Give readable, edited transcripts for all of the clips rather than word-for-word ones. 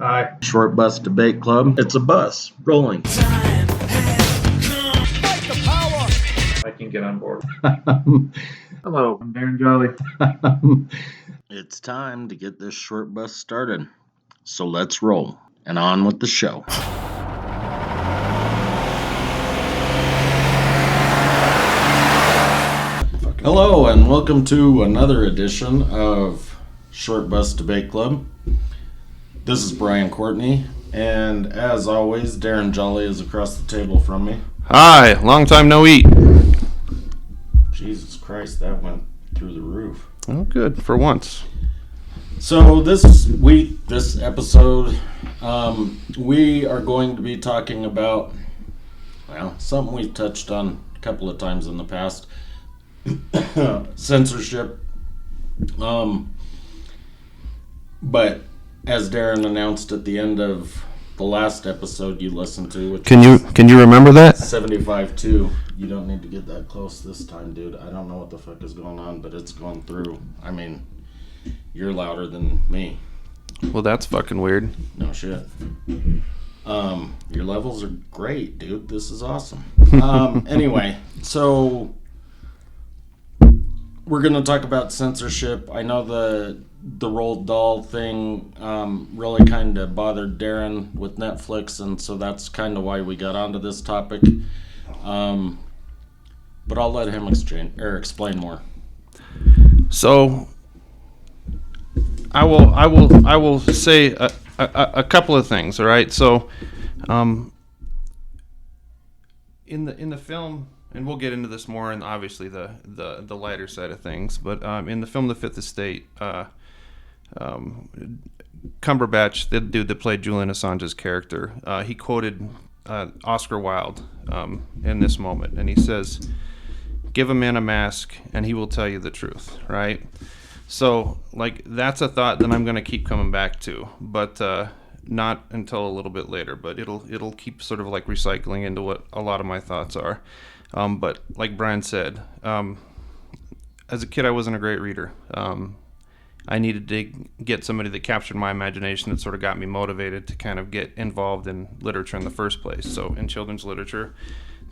Hi. Short Bus Debate Club. It's a bus rolling. I can get on board. Hello, I'm Darren Jolly. It's time to get this short bus started. So let's roll and on with the show. Hello and welcome to another edition of Short Bus Debate Club. This is Brian Courtney, and as always, Darren Jolly is across the table from me. Hi, long time no eat. Jesus Christ, that went through the roof. Oh, good, for once. So this episode, we are going to be talking about, something we've touched on a couple of times in the past. Censorship. But as Darren announced at the end of the last episode you listened to, which can you remember that? 75.2. You don't need to get that close this time, dude. I don't know what the fuck is going on, but it's going through. I mean, you're louder than me. Well, that's fucking weird. No shit. Your levels are great, dude. This is awesome. Anyway, so we're going to talk about censorship. I know the Roald Dahl thing really kind of bothered Darren with Netflix, and so that's kind of why we got onto this topic. But I'll let him explain more. So I will say a couple of things. All right. So in the film. And we'll get into this more, and obviously the lighter side of things. But in the film *The Fifth Estate*, Cumberbatch, the dude that played Julian Assange's character, he quoted Oscar Wilde in this moment, and he says, "Give a man a mask, and he will tell you the truth." Right? So, that's a thought that I'm going to keep coming back to, but not until a little bit later. But it'll keep sort of recycling into what a lot of my thoughts are. But like Brian said, as a kid, I wasn't a great reader. I needed to get somebody that captured my imagination, that sort of got me motivated to kind of get involved in literature in the first place. So in children's literature,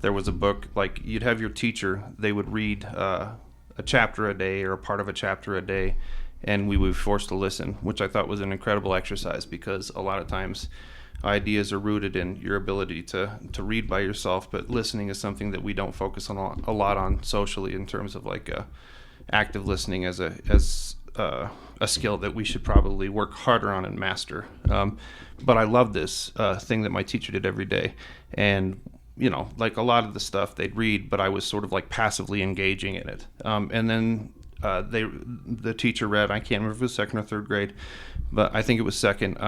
there was a book, you'd have your teacher, they would read a chapter a day or a part of a chapter a day, and we would be forced to listen, which I thought was an incredible exercise, because a lot of times ideas are rooted in your ability to read by yourself, but listening is something that we don't focus on a lot on socially, in terms of active listening as a skill that we should probably work harder on and master. But I love this thing that my teacher did every day, and a lot of the stuff they'd read, but I was sort of passively engaging in it. And then the teacher read, I can't remember if it was second or third grade, but I think it was second,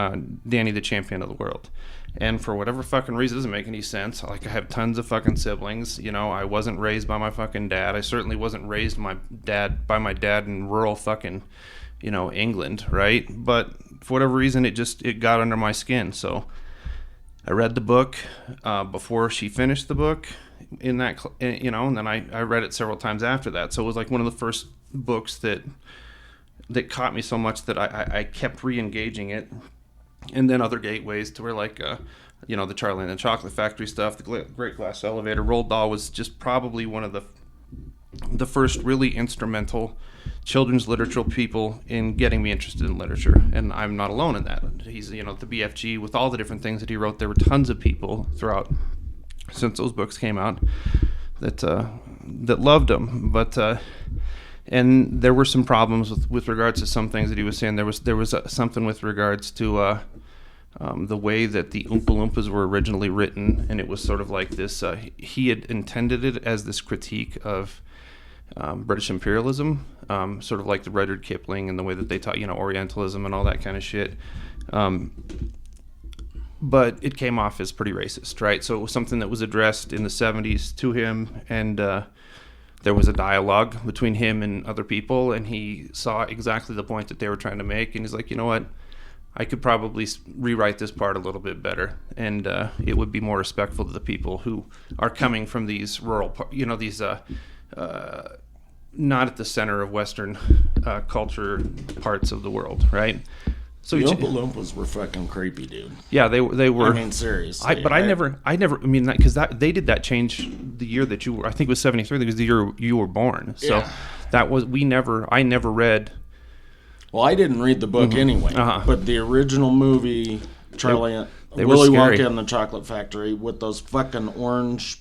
Danny the Champion of the World. And for whatever fucking reason, it doesn't make any sense. I have tons of fucking siblings. I wasn't raised by my fucking dad. I certainly wasn't raised by my dad in rural fucking, England, right? But for whatever reason, it got under my skin. So I read the book before she finished the book in that, and then I read it several times after that. So it was one of the first books that caught me so much that I kept re-engaging it. And then other gateways to where the Charlie and the Chocolate Factory stuff, the Great Glass Elevator. Roald Dahl was just probably one of the first really instrumental children's literature people in getting me interested in literature. And I'm not alone in that. He's, the BFG, with all the different things that he wrote, there were tons of people throughout, since those books came out, that loved him. But and there were some problems with regards to some things that he was saying. There was something with regards to the way that the Oompa Loompas were originally written, and it was sort of this. He had intended it as this critique of British imperialism, sort of like the Rudyard Kipling and the way that they taught, Orientalism and all that kind of shit. But it came off as pretty racist, right? So it was something that was addressed in the 70s to him, and there was a dialogue between him and other people, and he saw exactly the point that they were trying to make, and he's like, you know what? I could probably rewrite this part a little bit better, and it would be more respectful to the people who are coming from these rural, these not at the center of Western culture parts of the world, right? The Oompa Loompas were fucking creepy, dude. Yeah, they were. I mean, seriously. I never. I mean, because they did that change the year that you were. I think it was 73. Because the year you were born. So that was I never read. Well, I didn't read the book anyway. But the original movie, Willy Wonka and the Chocolate Factory, with those fucking orange.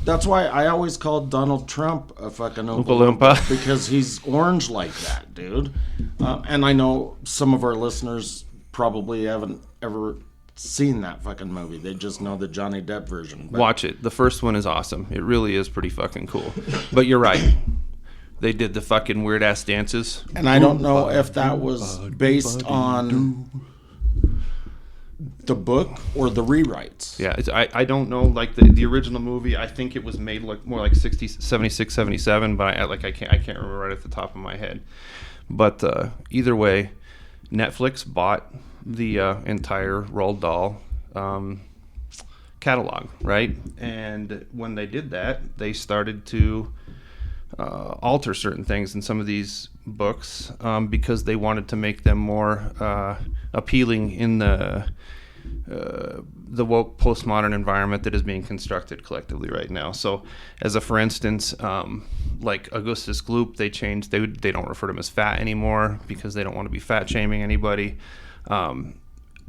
That's why I always called Donald Trump a fucking Oompa Loompa, because he's orange like that, dude. And I know some of our listeners probably haven't ever seen that fucking movie. They just know the Johnny Depp version. But watch it. The first one is awesome. It really is pretty fucking cool. But you're right. They did the fucking weird ass dances. And I don't know if that was based on the book or the rewrites. Yeah, I don't know, like the original movie, I think it was made like more like 76, 77, but I can't remember right at the top of my head. But either way, Netflix bought the entire Roald Dahl catalog, right? And when they did that, they started to alter certain things in some of these books because they wanted to make them more appealing in the woke postmodern environment that is being constructed collectively right now. So, for instance, like Augustus Gloop, they changed. They don't refer to him as fat anymore because they don't want to be fat shaming anybody.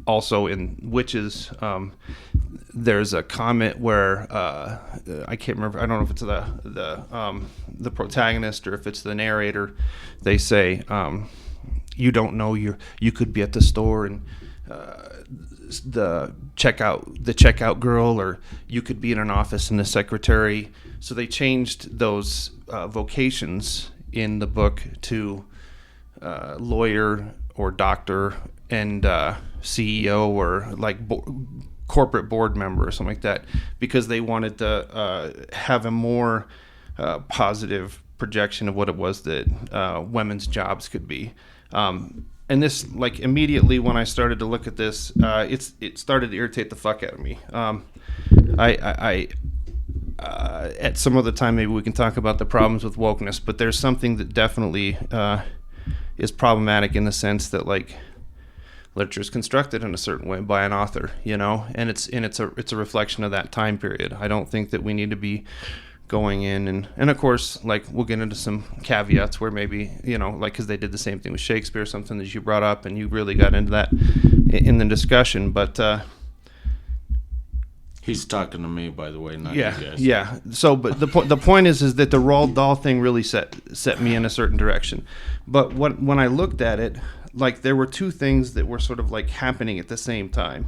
Also, in Witches, there's a comment where I can't remember. I don't know if it's the protagonist or if it's the narrator. They say, "You don't know you could be at the store and." The checkout girl, or you could be in an office and the secretary. So they changed those vocations in the book to lawyer or doctor and CEO or like corporate board member or something like that, because they wanted to have a more positive projection of what it was that women's jobs could be. And this, like, immediately when I started to look at this, it started to irritate the fuck out of me. At some other time, maybe we can talk about the problems with wokeness, but there's something that definitely is problematic in the sense that, like, literature is constructed in a certain way by an author, you know, and it's a reflection of that time period. I don't think that we need to be going in and of course, like, we'll get into some caveats where maybe, you know, like, because they did the same thing with Shakespeare, something that you brought up and you really got into that in the discussion, but he's talking to me, by the way, not you guys. Yeah. So, but the point is that the Roald Dahl thing really set me in a certain direction. But when I looked at it, like, there were two things that were sort of like happening at the same time.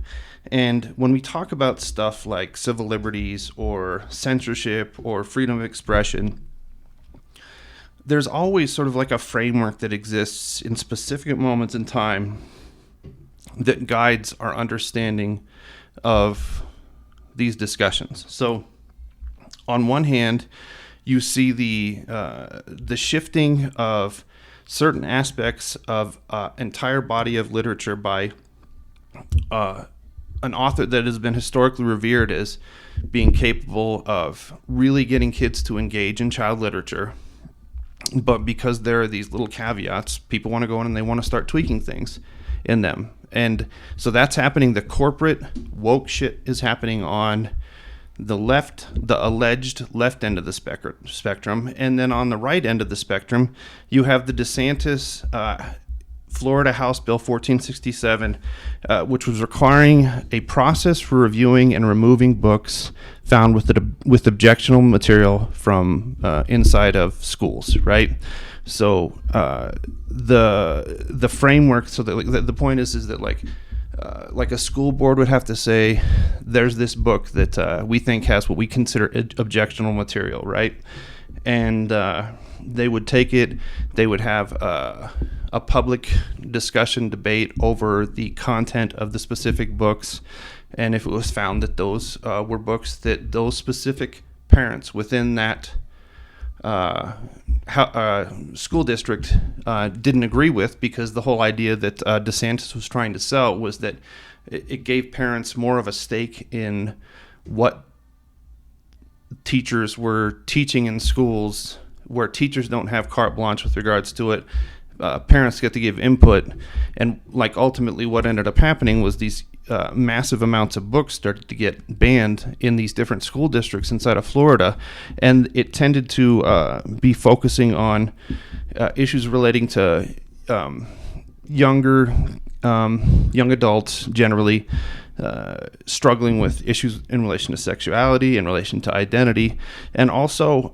And when we talk about stuff like civil liberties or censorship or freedom of expression, there's always sort of like a framework that exists in specific moments in time that guides our understanding of these discussions. So on one hand, you see the shifting of certain aspects of entire body of literature by an author that has been historically revered as being capable of really getting kids to engage in child literature. But because there are these little caveats, people want to go in and they want to start tweaking things in them. And so that's happening. The corporate woke shit is happening on the alleged left end of the spectrum. And then on the right end of the spectrum, you have the DeSantis Florida House Bill 1467, which was requiring a process for reviewing and removing books found with objectionable material from inside of schools, right? So the framework. So the point is that like a school board would have to say, there's this book that we think has what we consider objectionable material, right? And they would take it. They would have a public discussion debate over the content of the specific books, and if it was found that those were books that those specific parents within that school district didn't agree with, because the whole idea that DeSantis was trying to sell was that it gave parents more of a stake in what teachers were teaching in schools, where teachers don't have carte blanche with regards to it. parents get to give input, and like ultimately what ended up happening was these massive amounts of books started to get banned in these different school districts inside of Florida, and it tended to be focusing on issues relating to young adults generally struggling with issues in relation to sexuality, in relation to identity, and also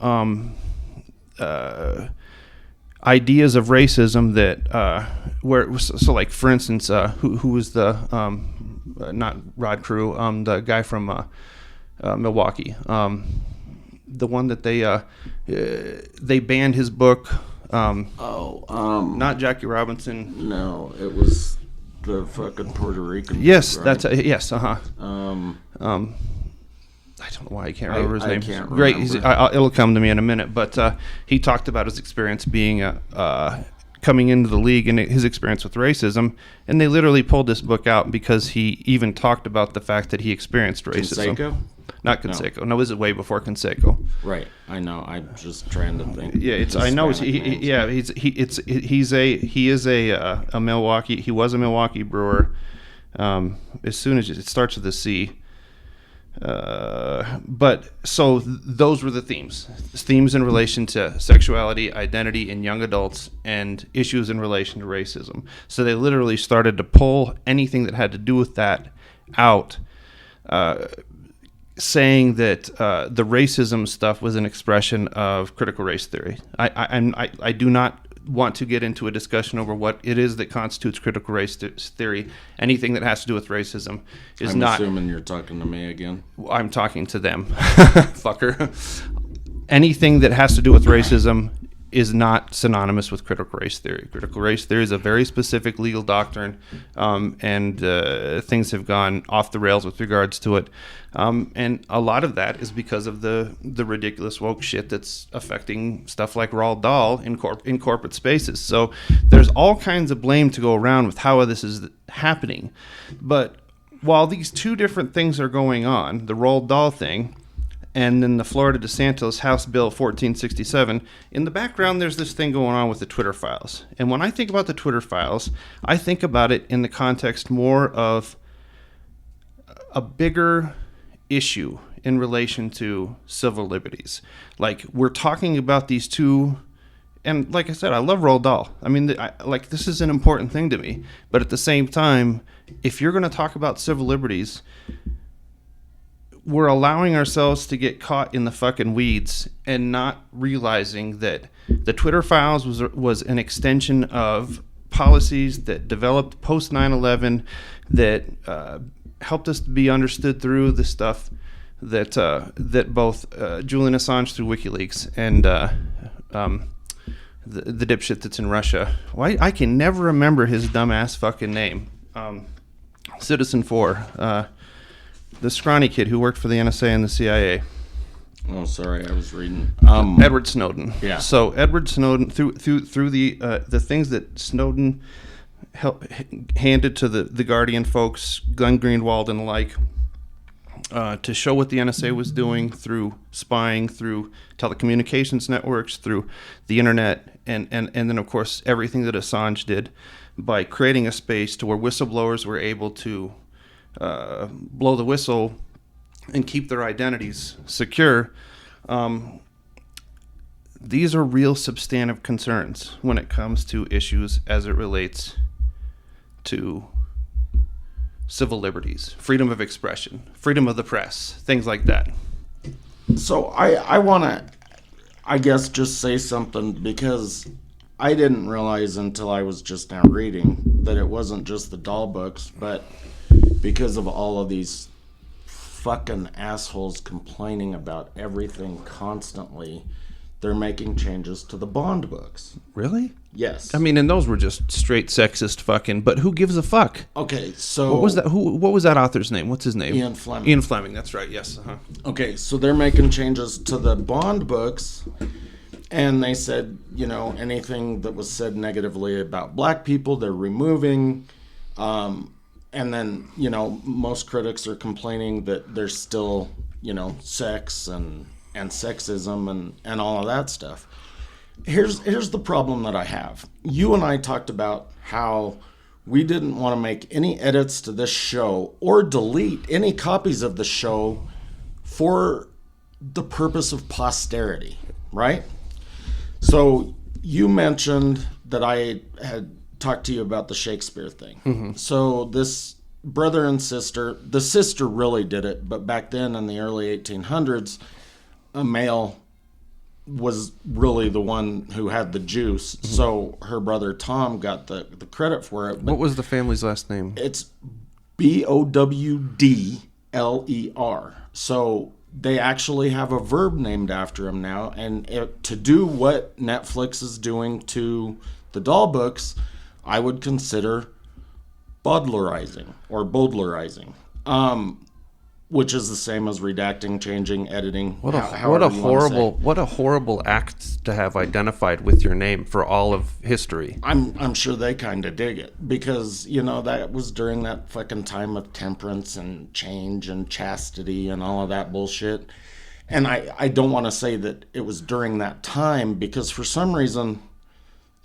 ideas of racism that so like for instance, who was the not Rod Crew, the guy from Milwaukee, the one that they banned his book. Not Jackie Robinson. No, it was the fucking Puerto Rican. Yes, right? that's yes. I don't know why I can't remember his name. Can't Great, remember. it'll come to me in a minute. But he talked about his experience being coming into the league and his experience with racism, and they literally pulled this book out because he even talked about the fact that he experienced racism. Canseco? Not Canseco. No, this is way before Canseco. Right, I know. I'm just trying to think. Yeah, it's. I know. He is a Milwaukee. He was a Milwaukee Brewer. As soon as it starts with a C. But so those were the themes in relation to sexuality, identity in young adults, and issues in relation to racism. So they literally started to pull anything that had to do with that out, saying that the racism stuff was an expression of critical race theory. I do not want to get into a discussion over what it is that constitutes critical race theory. Anything that has to do with racism is not... I'm assuming you're talking to me again. I'm talking to them, fucker. Anything that has to do with racism is not synonymous with critical race theory. Critical race theory is a very specific legal doctrine, and things have gone off the rails with regards to it. And a lot of that is because of the ridiculous woke shit that's affecting stuff like Roald Dahl in corporate spaces. So there's all kinds of blame to go around with how this is happening. But while these two different things are going on, the Roald Dahl thing and then the Florida DeSantis House Bill 1467, in the background there's this thing going on with the Twitter files. And when I think about the Twitter files, I think about it in the context more of a bigger issue in relation to civil liberties. Like, we're talking about these two, and like I said, I love Roald Dahl. I mean, this is an important thing to me. But at the same time, if you're going to talk about civil liberties, we're allowing ourselves to get caught in the fucking weeds and not realizing that the Twitter files was an extension of policies that developed post 9/11 that helped us to be understood through the stuff that both Julian Assange through WikiLeaks and the dipshit that's in Russia. Why I can never remember his dumbass fucking name. Citizen 4. The scrawny kid who worked for the NSA and the CIA. Oh, sorry, I was reading. Edward Snowden. Yeah. So Edward Snowden, through the things that Snowden handed to the Guardian folks, Glenn Greenwald and the like, to show what the NSA was doing through spying, through telecommunications networks, through the internet, and then of course everything that Assange did by creating a space to where whistleblowers were able to blow the whistle and keep their identities secure. These are real substantive concerns when it comes to issues as it relates to civil liberties, freedom of expression, freedom of the press, things like that. So I want to, I guess, just say something, because I didn't realize until I was just now reading that it wasn't just the Dahl books, but because of all of these fucking assholes complaining about everything constantly, they're making changes to the Bond books. Really? Yes. I mean, and those were just straight sexist fucking, but who gives a fuck? Okay, so... What was that? What was that author's name? What's his name? Ian Fleming. Ian Fleming, that's right, yes. Uh-huh. Okay, so they're making changes to the Bond books, and they said, anything that was said negatively about black people, they're removing. And then, most critics are complaining that there's still, sex and sexism and all of that stuff. Here's the problem that I have. You and I talked about how we didn't want to make any edits to this show or delete any copies of the show for the purpose of posterity, right? So you mentioned that I had talked to you about the Shakespeare thing. Mm-hmm. So this brother and sister, the sister really did it, but back then in the early 1800s, a male was really the one who had the juice. Mm-hmm. So her brother Tom got the credit for it. What was the family's last name? It's Bowdler. So they actually have a verb named after him now. And to do what Netflix is doing to the Dahl books, I would consider Bowdlerizing or Bowdlerizing. Which is the same as redacting, changing, editing. What a horrible act to have identified with your name for all of history. I'm sure they kind of dig it because that was during that fucking time of temperance and change and chastity and all of that bullshit. And I don't want to say that it was during that time because for some reason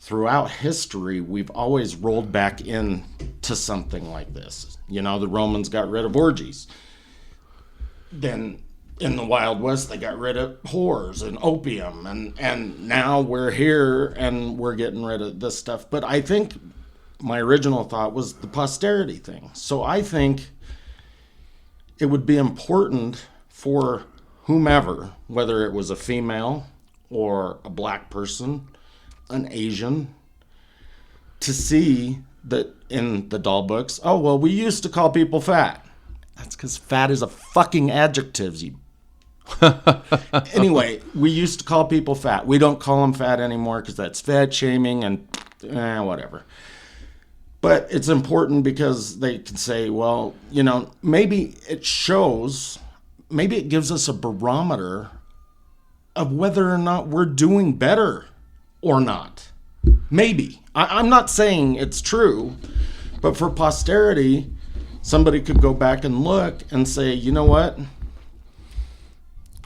throughout history we've always rolled back into something like this. The Romans got rid of orgies. Then in the Wild West, they got rid of whores and opium. And now we're here and we're getting rid of this stuff. But I think my original thought was the posterity thing. So I think it would be important for whomever, whether it was a female or a black person, an Asian, to see that in the Dahl books, oh, well, we used to call people fat. That's because fat is a fucking adjective. Anyway, we used to call people fat. We don't call them fat anymore because that's fat shaming and whatever. But it's important because they can say, well, maybe it gives us a barometer of whether or not we're doing better or not. Maybe. I'm not saying it's true, but for posterity, somebody could go back and look and say, you know what?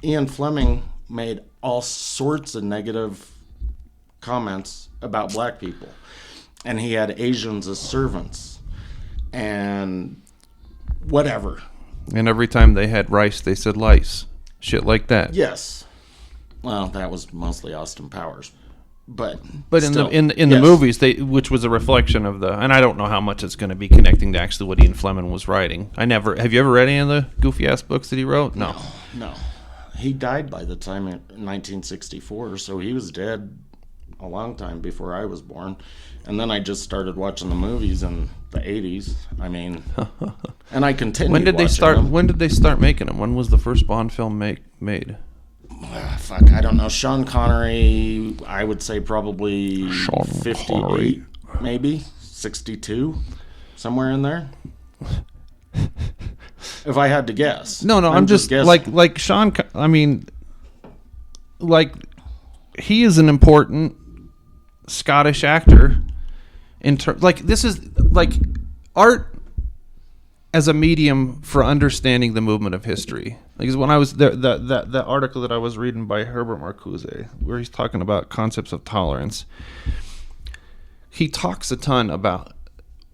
Ian Fleming made all sorts of negative comments about black people. And he had Asians as servants. And whatever. And every time they had rice, they said lice. Shit like that. Yes. Well, that was mostly Austin Powers. But still, in the yes. movies, which was a reflection of and I don't know how much it's going to be connecting to actually what Ian Fleming was writing. Have you ever read any of the goofy ass books that he wrote? No. He died by the time in 1964, so he was dead a long time before I was born. And then I just started watching the movies in the 80s. I mean, and I continued. When did they start? Them. When did they start making them? When was the first Bond film made? Fuck, I don't know. Sean Connery, I would say probably 58, maybe 62, somewhere in there. If I had to guess. No, I'm just like Sean. I mean, like he is an important Scottish actor. This is like art as a medium for understanding the movement of history. Like when I was there, the article that I was reading by Herbert Marcuse, where he's talking about concepts of tolerance, he talks a ton about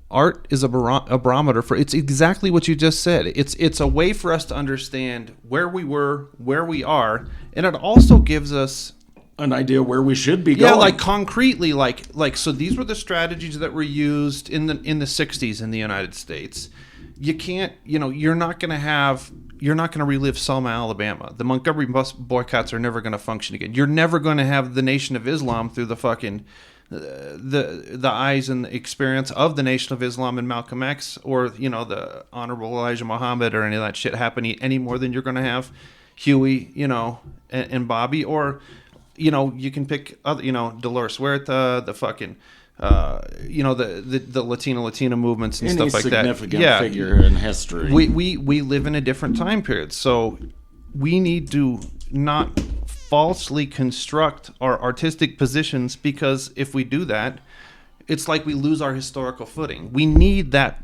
art is a barometer for. It's exactly what you just said. It's a way for us to understand where we were, where we are, and it also gives us an idea where we should be going. Yeah, like concretely, like so. These were the strategies that were used in the 60s in the United States. You can't, you're not going to relive Selma, Alabama. The Montgomery bus boycotts are never going to function again. You're never going to have the Nation of Islam through the fucking the eyes and the experience of the Nation of Islam and Malcolm X, or the Honorable Elijah Muhammad, or any of that shit happen any more than you're going to have Huey, and Bobby, or you can pick other, Dolores Huerta, the fucking. The Latina movements and stuff like that. Any significant figure in history. We live in a different time period, so we need to not falsely construct our artistic positions, because if we do that, it's like we lose our historical footing. We need that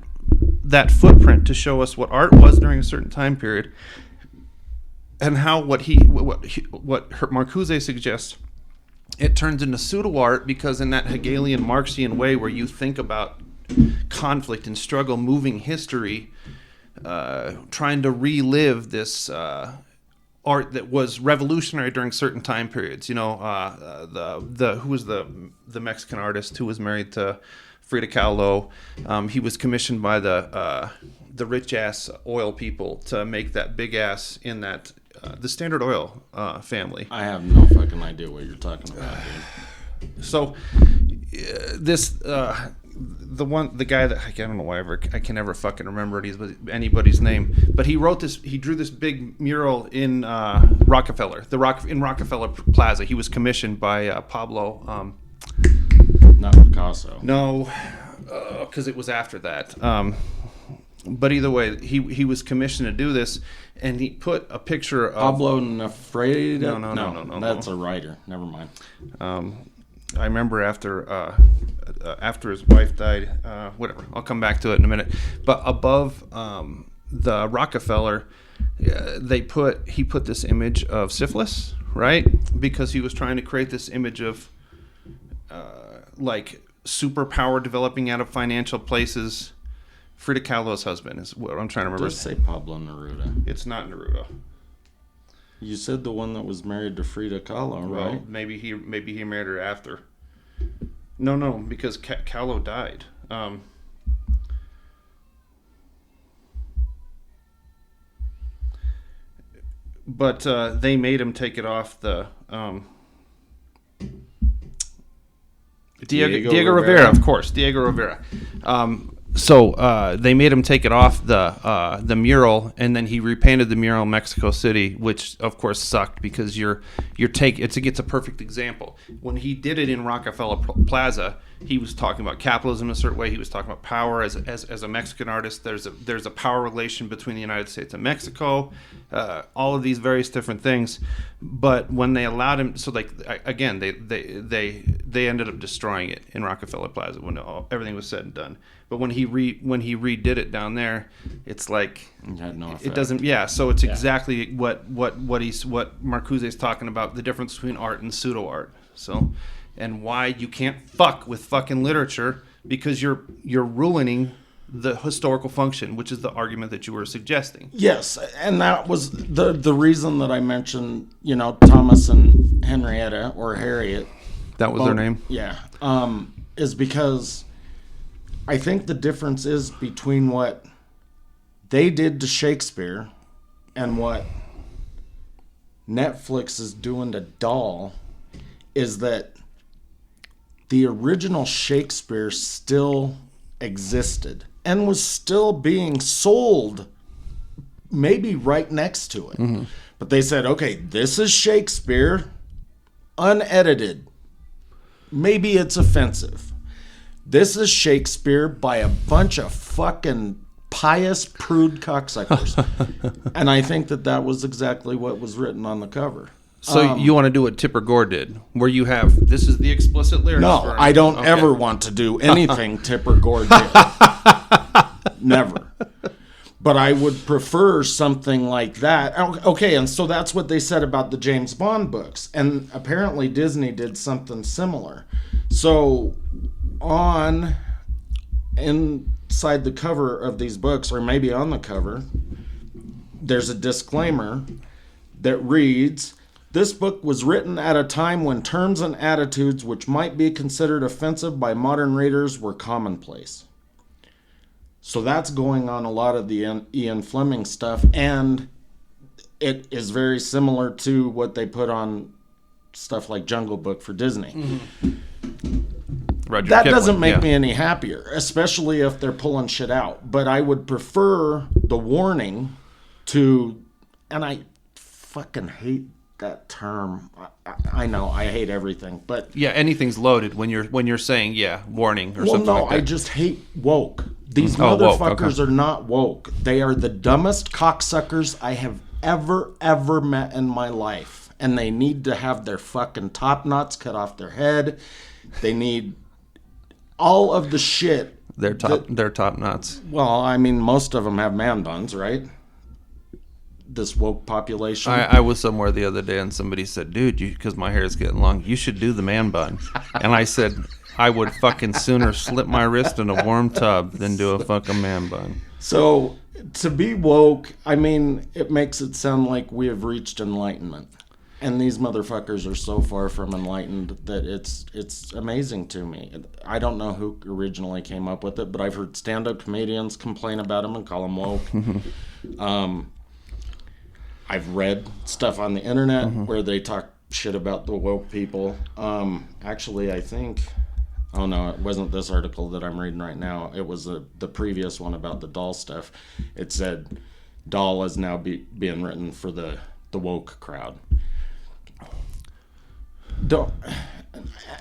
footprint to show us what art was during a certain time period, and how what Marcuse suggests it turns into pseudo art because in that Hegelian Marxian way where you think about conflict and struggle, moving history, trying to relive this art that was revolutionary during certain time periods. You know, who was the Mexican artist who was married to Frida Kahlo? He was commissioned by the rich ass oil people to make that big ass in that the Standard Oil family. I have no fucking idea what you're talking about, dude. So this the guy that I don't know why I can never fucking remember anybody's name, but he drew this big mural in Rockefeller Plaza. He was commissioned by Pablo. Not Picasso. No, because it was after that. But either way, he was commissioned to do this, and he put a picture of Pablo Nefreda. No. That's a writer. Never mind. I remember after his wife died, whatever. I'll come back to it in a minute. But above the Rockefeller, he put this image of syphilis, right? Because he was trying to create this image of like superpower developing out of financial places. Frida Kahlo's husband is what I'm trying to remember. Just say Pablo Neruda. It's not Neruda. You said the one that was married to Frida Kahlo, right? Well, maybe he married her after. No, because Kahlo died. But they made him take it off the Diego Rivera, of course, Diego Rivera. So they made him take it off the mural, and then he repainted the mural in Mexico City, which of course sucked because it's a perfect example. When he did it in Rockefeller Plaza, he was talking about capitalism in a certain way. He was talking about power as a Mexican artist. There's a power relation between the United States and Mexico. All of these various different things. But when they allowed him, so like again, they ended up destroying it in Rockefeller Plaza when everything was said and done. But when he redid it down there, it's like it doesn't. Yeah, so it's exactly what Marcuse is talking about, the difference between art and pseudo art. So, and why you can't fuck with fucking literature because you're ruining the historical function, which is the argument that you were suggesting. Yes, and that was the reason that I mentioned, Thomas and Henrietta or Harriet. That was their name? Yeah. Is because I think the difference is between what they did to Shakespeare and what Netflix is doing to Dahl is that the original Shakespeare still existed and was still being sold maybe right next to it. Mm-hmm. But they said, okay, this is Shakespeare, unedited. Maybe it's offensive. This is Shakespeare by a bunch of fucking pious prude cocksuckers. And I think that was exactly what was written on the cover. So you want to do what Tipper Gore did, where you have, this is the explicit lyrics? No, I don't ever want to do anything Tipper Gore did. Never. But I would prefer something like that. Okay, and so that's what they said about the James Bond books. And apparently Disney did something similar. So inside the cover of these books, or maybe on the cover, there's a disclaimer that reads, "This book was written at a time when terms and attitudes which might be considered offensive by modern readers were commonplace." So that's going on a lot of the Ian Fleming stuff, and it is very similar to what they put on stuff like Jungle Book for Disney. Mm-hmm. That doesn't make me any happier, especially if they're pulling shit out. But I would prefer the warning to, and I fucking hate that term. I know I hate everything, but yeah, anything's loaded when you're saying warning or something. Well, no, like that. I just hate woke. These motherfuckers are not woke. They are the dumbest cocksuckers I have ever met in my life, and they need to have their fucking top knots cut off their head. They need all of the shit. Their top knots. Well, I mean, most of them have man buns, right? this woke population. I was somewhere the other day and somebody said, dude, because my hair is getting long, you should do the man bun. And I said, I would fucking sooner slip my wrist in a warm tub than do a fucking man bun. So to be woke, I mean, it makes it sound like we have reached enlightenment. And these motherfuckers are so far from enlightened that it's amazing to me. I don't know who originally came up with it, but I've heard stand-up comedians complain about them and call them woke. I've read stuff on the internet where they talk shit about the woke people. Actually, I think... Oh, no, it wasn't this article that I'm reading right now. It was the previous one about the Dahl stuff. It said Dahl is now being written for the woke crowd.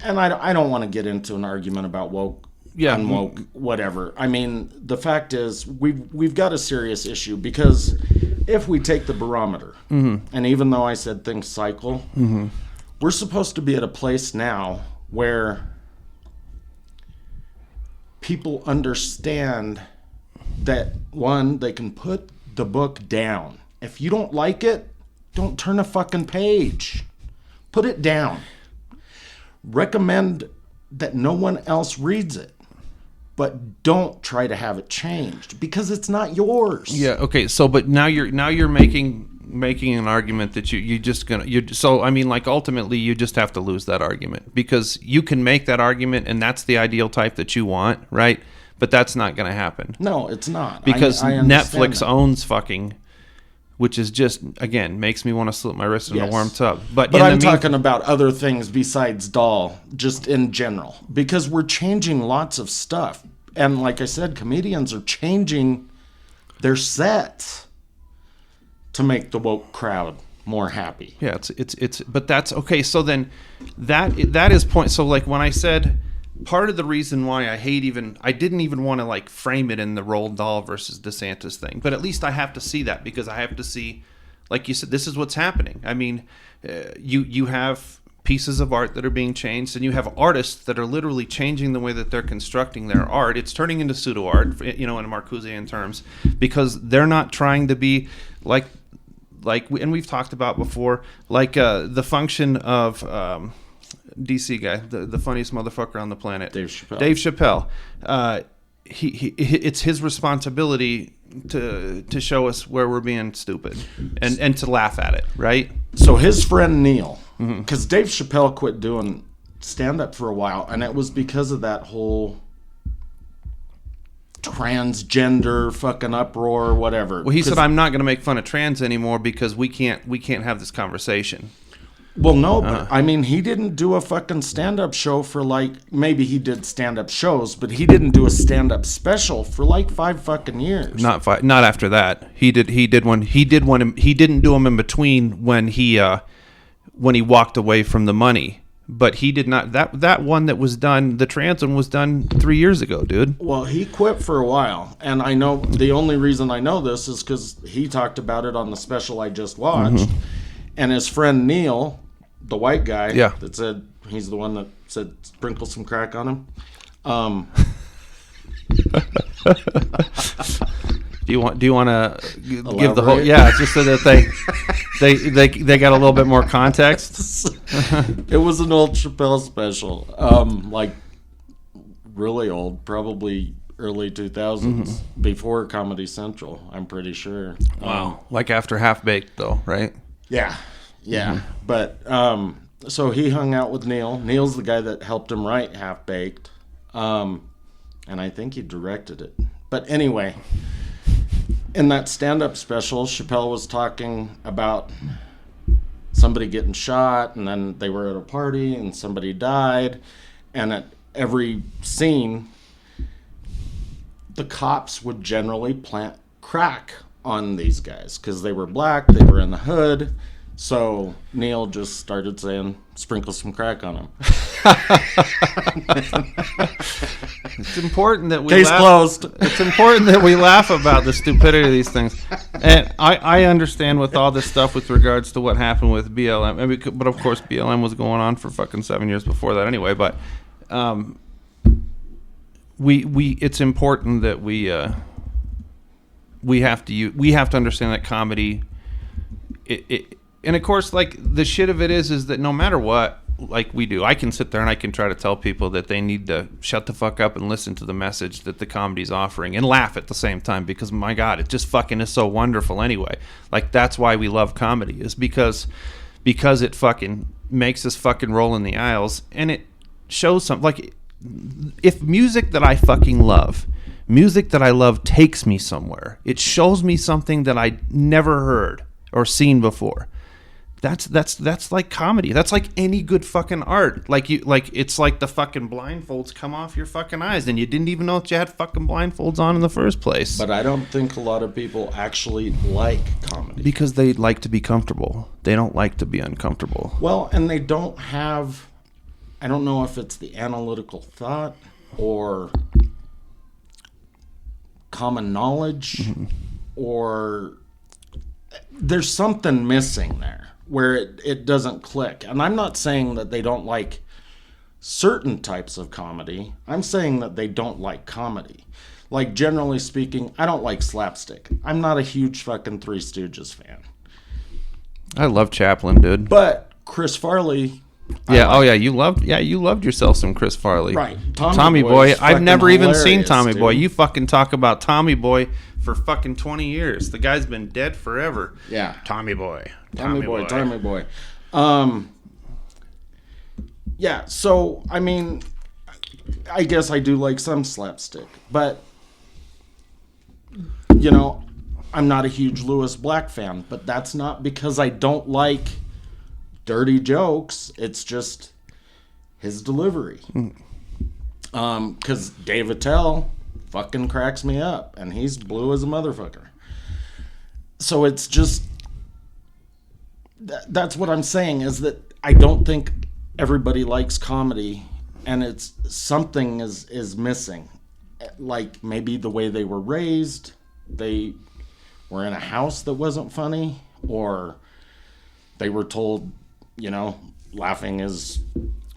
I don't want to get into an argument about woke, unwoke, whatever. I mean, the fact is we've got a serious issue because if we take the barometer, and even though I said things cycle, we're supposed to be at a place now where people understand that, one, they can put the book down. If you don't like it, don't turn a fucking page. Put it down. Recommend that no one else reads it. But don't try to have it changed because it's not yours. Yeah, okay. So but now you're making an argument that so I mean, like, ultimately you just have to lose that argument because you can make that argument and that's the ideal type that you want, right? But that's not going to happen. No, it's not. Because I Netflix that. owns fucking, which is just, again, makes me want to slip my wrist in a warm tub. But I'm talking about other things besides Dahl, just in general, because we're changing lots of stuff. And like I said, comedians are changing their sets to make the woke crowd more happy. Yeah, it's but that's okay. So then that is point. So like when I said part of the reason why I didn't even want to like frame it in the Roald Dahl versus DeSantis thing, but at least I have to see that because I have to see, like you said, this is what's happening. I mean, you have pieces of art that are being changed, and you have artists that are literally changing the way that they're constructing their art. It's turning into pseudo art, in Marcusean terms, because they're not trying to be like, and we've talked about before, like the function of DC guy, the funniest motherfucker on the planet, Dave Chappelle. It's his responsibility to show us where we're being stupid and to laugh at it, right? So his friend Neil, because Dave Chappelle quit doing stand-up for a while, and it was because of that whole transgender fucking uproar, whatever. Well, he said, I'm not going to make fun of trans anymore because we can't have this conversation. Well, no, but I mean, he didn't do a fucking stand-up show for maybe he did stand-up shows, but he didn't do a stand-up special for 5 fucking years. Not after that. He did one. He didn't do them in between when he walked away from the money. But he did not. That one that was done, the trans one was done 3 years ago, dude. Well, he quit for a while, and I know the only reason I know this is because he talked about it on the special I just watched, and his friend Neil, the white guy, that said he's the one that said sprinkle some crack on him. Do you want to give the whole? Yeah, just so that they got a little bit more context. It was an old Chappelle special, really old, probably early 2000s, before Comedy Central. I'm pretty sure. Wow, like after Half Baked, though, right? Yeah. But so he hung out with Neil. Neil's the guy that helped him write Half Baked, and I think he directed it. But anyway. In that stand-up special, Chappelle was talking about somebody getting shot, and then they were at a party, and somebody died. And at every scene, the cops would generally plant crack on these guys because they were black, they were in the hood. So Neil just started saying, sprinkle some crack on them. It's important that we Case closed. It's important that we laugh about the stupidity of these things. And I understand with all this stuff with regards to what happened with BLM. I mean, but of course BLM was going on for fucking 7 years before that anyway. But it's important that we have to understand that comedy and of course, like, the shit of it is that no matter what, like we do, I can sit there and I can try to tell people that they need to shut the fuck up and listen to the message that the comedy's offering and laugh at the same time, because my God, it just fucking is so wonderful anyway. Like, that's why we love comedy, is because it fucking makes us fucking roll in the aisles, and it shows something. Like, if music that I fucking love, music that I love takes me somewhere, it shows me something that I never heard or seen before. That's like comedy. That's like any good fucking art. It's like the fucking blindfolds come off your fucking eyes, and you didn't even know that you had fucking blindfolds on in the first place. But I don't think a lot of people actually like comedy. Because they like to be comfortable. They don't like to be uncomfortable. Well, and they don't have, I don't know if it's the analytical thought or common knowledge, or there's something missing there where it doesn't click. And I'm not saying that they don't like certain types of comedy. I'm saying that they don't like comedy. Like, generally speaking, I don't like slapstick. I'm not a huge fucking Three Stooges fan. I love Chaplin, dude. But Chris Farley... You loved yourself some Chris Farley. Right. Tommy Boy. I've never even seen Tommy dude. Boy. You fucking talk about Tommy Boy for fucking 20 years. The guy's been dead forever. Yeah. Tommy Boy. Yeah, so, I mean, I guess I do like some slapstick. But, you know, I'm not a huge Lewis Black fan. But that's not because I don't like dirty jokes. It's just his delivery. Because Dave Attell fucking cracks me up, and he's blue as a motherfucker. So it's just, that's what I'm saying, is that I don't think everybody likes comedy, and it's something is missing. Like, maybe the way they were raised, they were in a house that wasn't funny, or they were told, you know, laughing is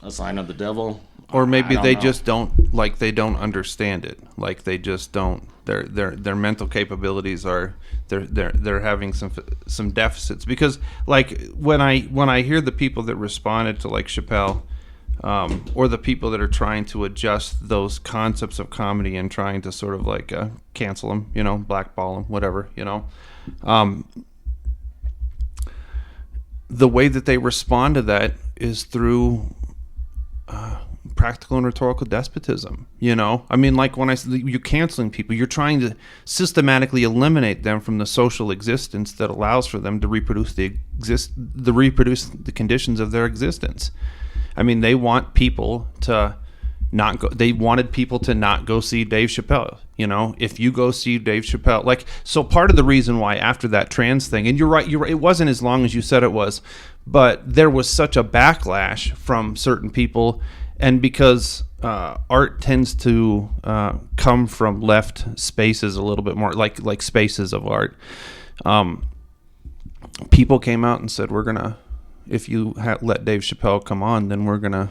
a sign of the devil. Or maybe they just don't, like, they don't understand it. Like, they just don't. Their mental capabilities are, they're having some deficits. Because, like, when I hear the people that responded to, like, Chappelle, or the people that are trying to adjust those concepts of comedy and trying to sort of like cancel them, you know, blackball them, whatever, you know, the way that they respond to that is through practical and rhetorical despotism. You know, I mean, like, when you're canceling people, you're trying to systematically eliminate them from the social existence that allows for them to reproduce the conditions of their existence. I mean, they want people to not go. They wanted people to not go see Dave Chappelle. You know, if you go see Dave Chappelle, like, so part of the reason why after that trans thing, and you're right, it wasn't as long as you said it was, but there was such a backlash from certain people, and because art tends to come from left spaces a little bit more, like spaces of art. People came out and said, "We're gonna, if you let Dave Chappelle come on, then we're gonna."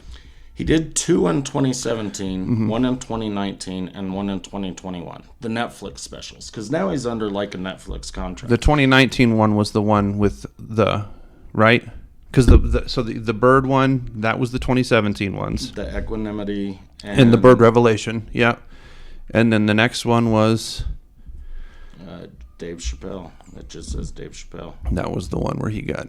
He did 2 in 2017, 1 in 2019, and 1 in 2021. The Netflix specials, because now he's under like a Netflix contract. The 2019 one was the one with the, right? Because the bird one, that was the 2017 ones. The Equanimity and the Bird Revelation, yeah. And then the next one was Dave Chappelle. It just says Dave Chappelle. That was the one where he got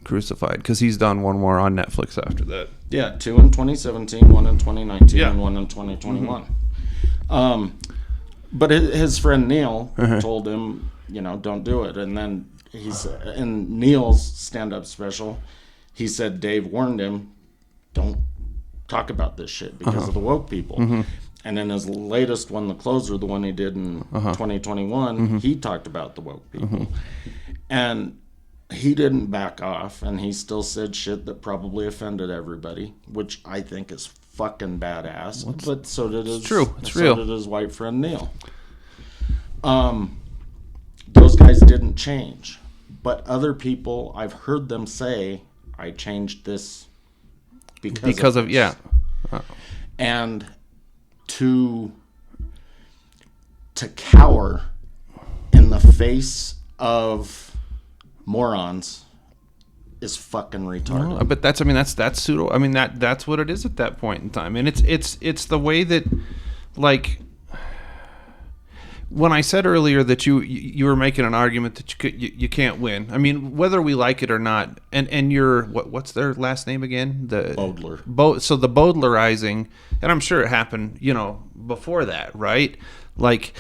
crucified, because he's done one more on Netflix after that. Yeah, 2 in 2017, 1 in 2019, and 1 in 2021. But his friend Neil told him, you know, don't do it. And then in Neil's stand-up special, he said Dave warned him, don't talk about this shit because of the woke people. And in his latest one, The Closer, the one he did in 2021, he talked about the woke people. And he didn't back off, and he still said shit that probably offended everybody, which I think is fucking badass. But so did his, so did his white friend Neil. Those guys didn't change, but other people, I've heard them say, I changed this because of this. Yeah. And to cower in the face of morons is fucking retarded. No, but that's pseudo. I mean, that's what it is at that point in time, and it's the way that, like, when I said earlier that you were making an argument that you can't win. I mean, whether we like it or not, and you're what's their last name again? The Bodler. So the Bodlerizing, and I'm sure it happened, before that, right? Like,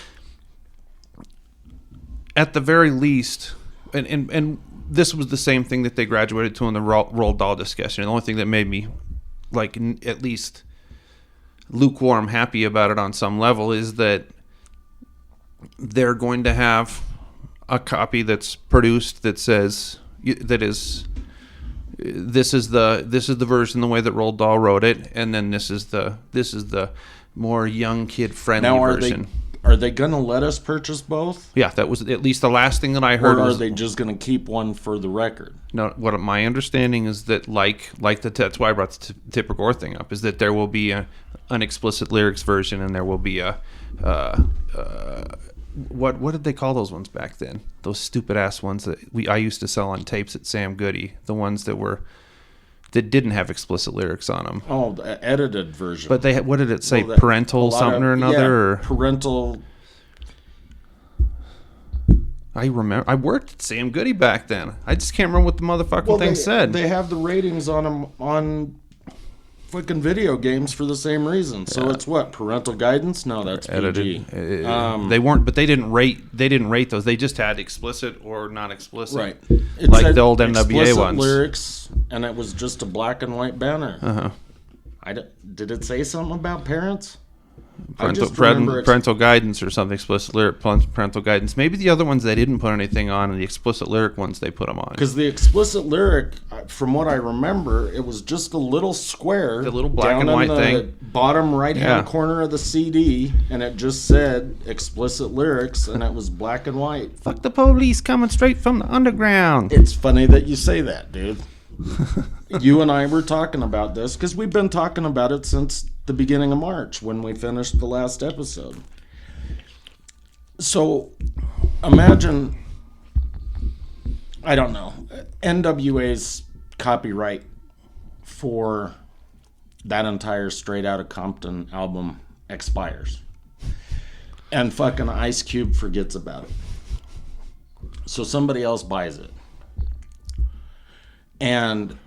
at the very least, and this was the same thing that they graduated to in the Roald Dahl discussion. The only thing that made me, like, at least lukewarm happy about it on some level is that they're going to have a copy that's produced that says this is the version the way that Roald Dahl wrote it, and then this is the more young kid friendly version. Are they going to let us purchase both? Yeah, that was at least the last thing that I heard. Or are they just going to keep one for the record? No, what my understanding is that that's why I brought the Tipper Gore thing up, is that there will be an explicit lyrics version, and there will be a what did they call those ones back then? Those stupid ass ones that I used to sell on tapes at Sam Goody. The ones that didn't have explicit lyrics on them. Oh, the edited version. But they what did it say? Parental something or another? Yeah, or parental. I remember. I worked at Sam Goody back then. I just can't remember what the motherfucking thing said. They have the ratings on them on fucking video games for the same reason. So it's what? Parental guidance? No, that's PG. They weren't, but they didn't rate those. They just had explicit or not explicit. Right. It like the old NWA ones. Lyrics, and it was just a black and white banner. Uh-huh. Did it say something about parents? Parental guidance or something, explicit lyric, parental guidance. Maybe the other ones they didn't put anything on, and the explicit lyric ones they put them on. Because the explicit lyric, from what I remember, it was just a little square, the little black and white thing, bottom right-hand corner of the CD, and it just said explicit lyrics, and it was black and white. Fuck the police coming straight from the underground. It's funny that you say that, dude. You and I were talking about this because we've been talking about it since the beginning of March when we finished the last episode. So imagine, I don't know, NWA's copyright for that entire Straight Outta Compton album expires, and fucking Ice Cube forgets about it. So somebody else buys it. And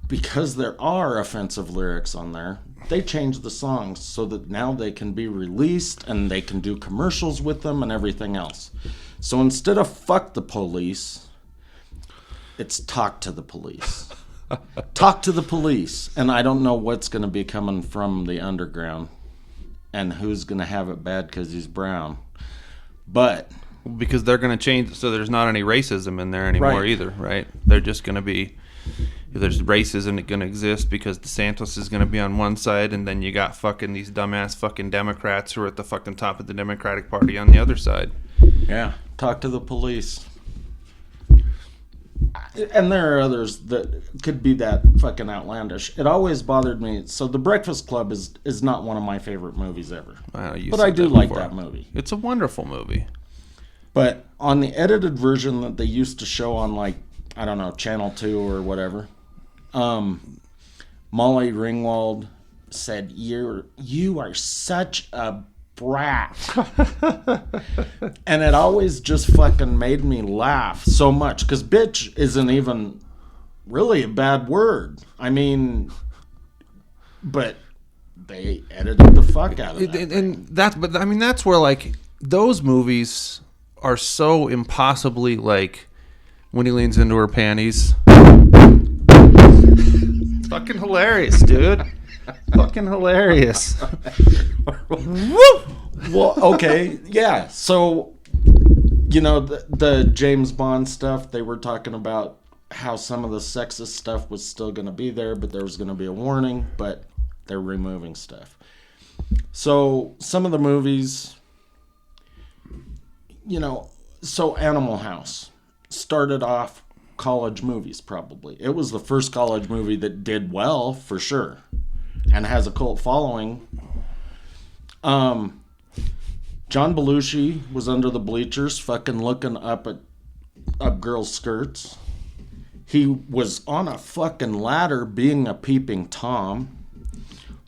because there are offensive lyrics on there, they change the songs so that now they can be released and they can do commercials with them and everything else. So instead of fuck the police, it's talk to the police. Talk to the police. And I don't know what's going to be coming from the underground and who's going to have it bad because he's brown. But because they're going to change, so there's not any racism in there anymore either, right? They're just going to be, there's racism going to exist because DeSantis is going to be on one side, and then you got fucking these dumbass fucking Democrats who are at the fucking top of the Democratic Party on the other side. Yeah, talk to the police. And there are others that could be that fucking outlandish. It always bothered me. So The Breakfast Club is not one of my favorite movies ever. But I do like that movie. It's a wonderful movie. But on the edited version that they used to show on, like, I don't know, Channel 2 or whatever, Molly Ringwald said, you are such a brat. And it always just fucking made me laugh so much. Because bitch isn't even really a bad word. I mean, but they edited the fuck out of that. And that's where, like, those movies are so impossibly, like, when he leans into her panties. Fucking hilarious, dude. Fucking hilarious. Well, okay, yeah. So, the James Bond stuff, they were talking about how some of the sexist stuff was still going to be there, but there was going to be a warning, but they're removing stuff. So, some of the movies, so Animal House started off college movies, probably. It was the first college movie that did well, for sure, and has a cult following. John Belushi was under the bleachers fucking looking up at up girls' skirts. He was on a fucking ladder being a peeping Tom.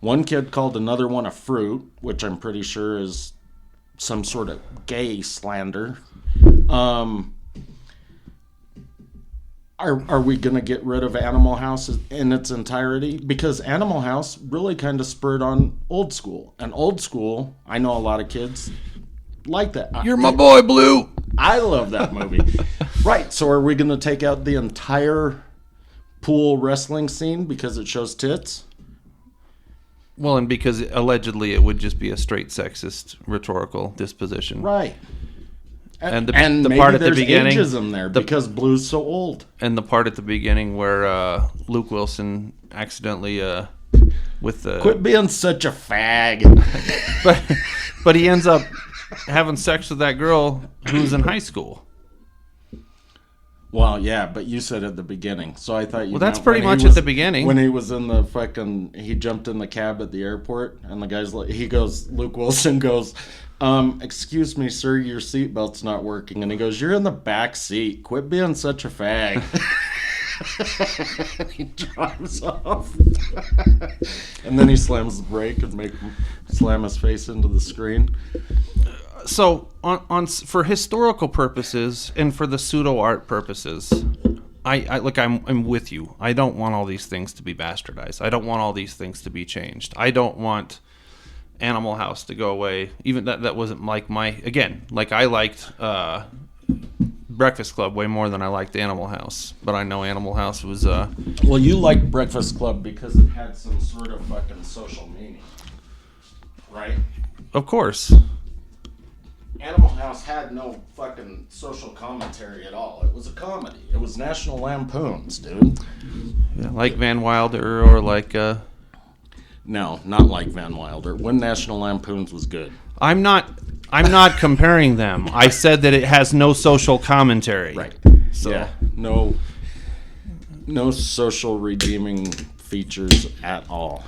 One kid called another one a fruit, which I'm pretty sure is some sort of gay slander. Are we going to get rid of Animal House in its entirety? Because Animal House really kind of spurred on Old School. And Old School, I know a lot of kids like that. You're my boy, Blue. I love that movie. Right, so are we going to take out the entire pool wrestling scene because it shows tits? Well, and because allegedly it would just be a straight sexist rhetorical disposition. Right. And the maybe part at the there's beginning, ageism there because Blue's so old. And the part at the beginning where Luke Wilson accidentally with the quit being such a fag. but he ends up having sex with that girl who's in high school. Well, yeah, but you said at the beginning, so I thought you. Well, that's pretty much at the beginning when he was in the fucking. He jumped in the cab at the airport, and the guy's like, he goes. Luke Wilson goes, excuse me, sir, your seatbelt's not working. And he goes, you're in the back seat. Quit being such a fag. He drives off. And then he slams the brake and make him slam his face into the screen. So, on for historical purposes and for the pseudo art purposes, I'm with you. I don't want all these things to be bastardized. I don't want all these things to be changed. I don't want Animal House to go away. Even that wasn't like I liked Breakfast Club way more than I liked Animal House. But I know Animal House was Well, you liked Breakfast Club because it had some sort of fucking social meaning. Right? Of course. Animal House had no fucking social commentary at all. It was a comedy. It was National Lampoons, dude. Yeah, like Van Wilder or like No, not like Van Wilder. When National Lampoons was good. I'm not comparing them. I said that it has no social commentary. Right. So yeah, no social redeeming features at all.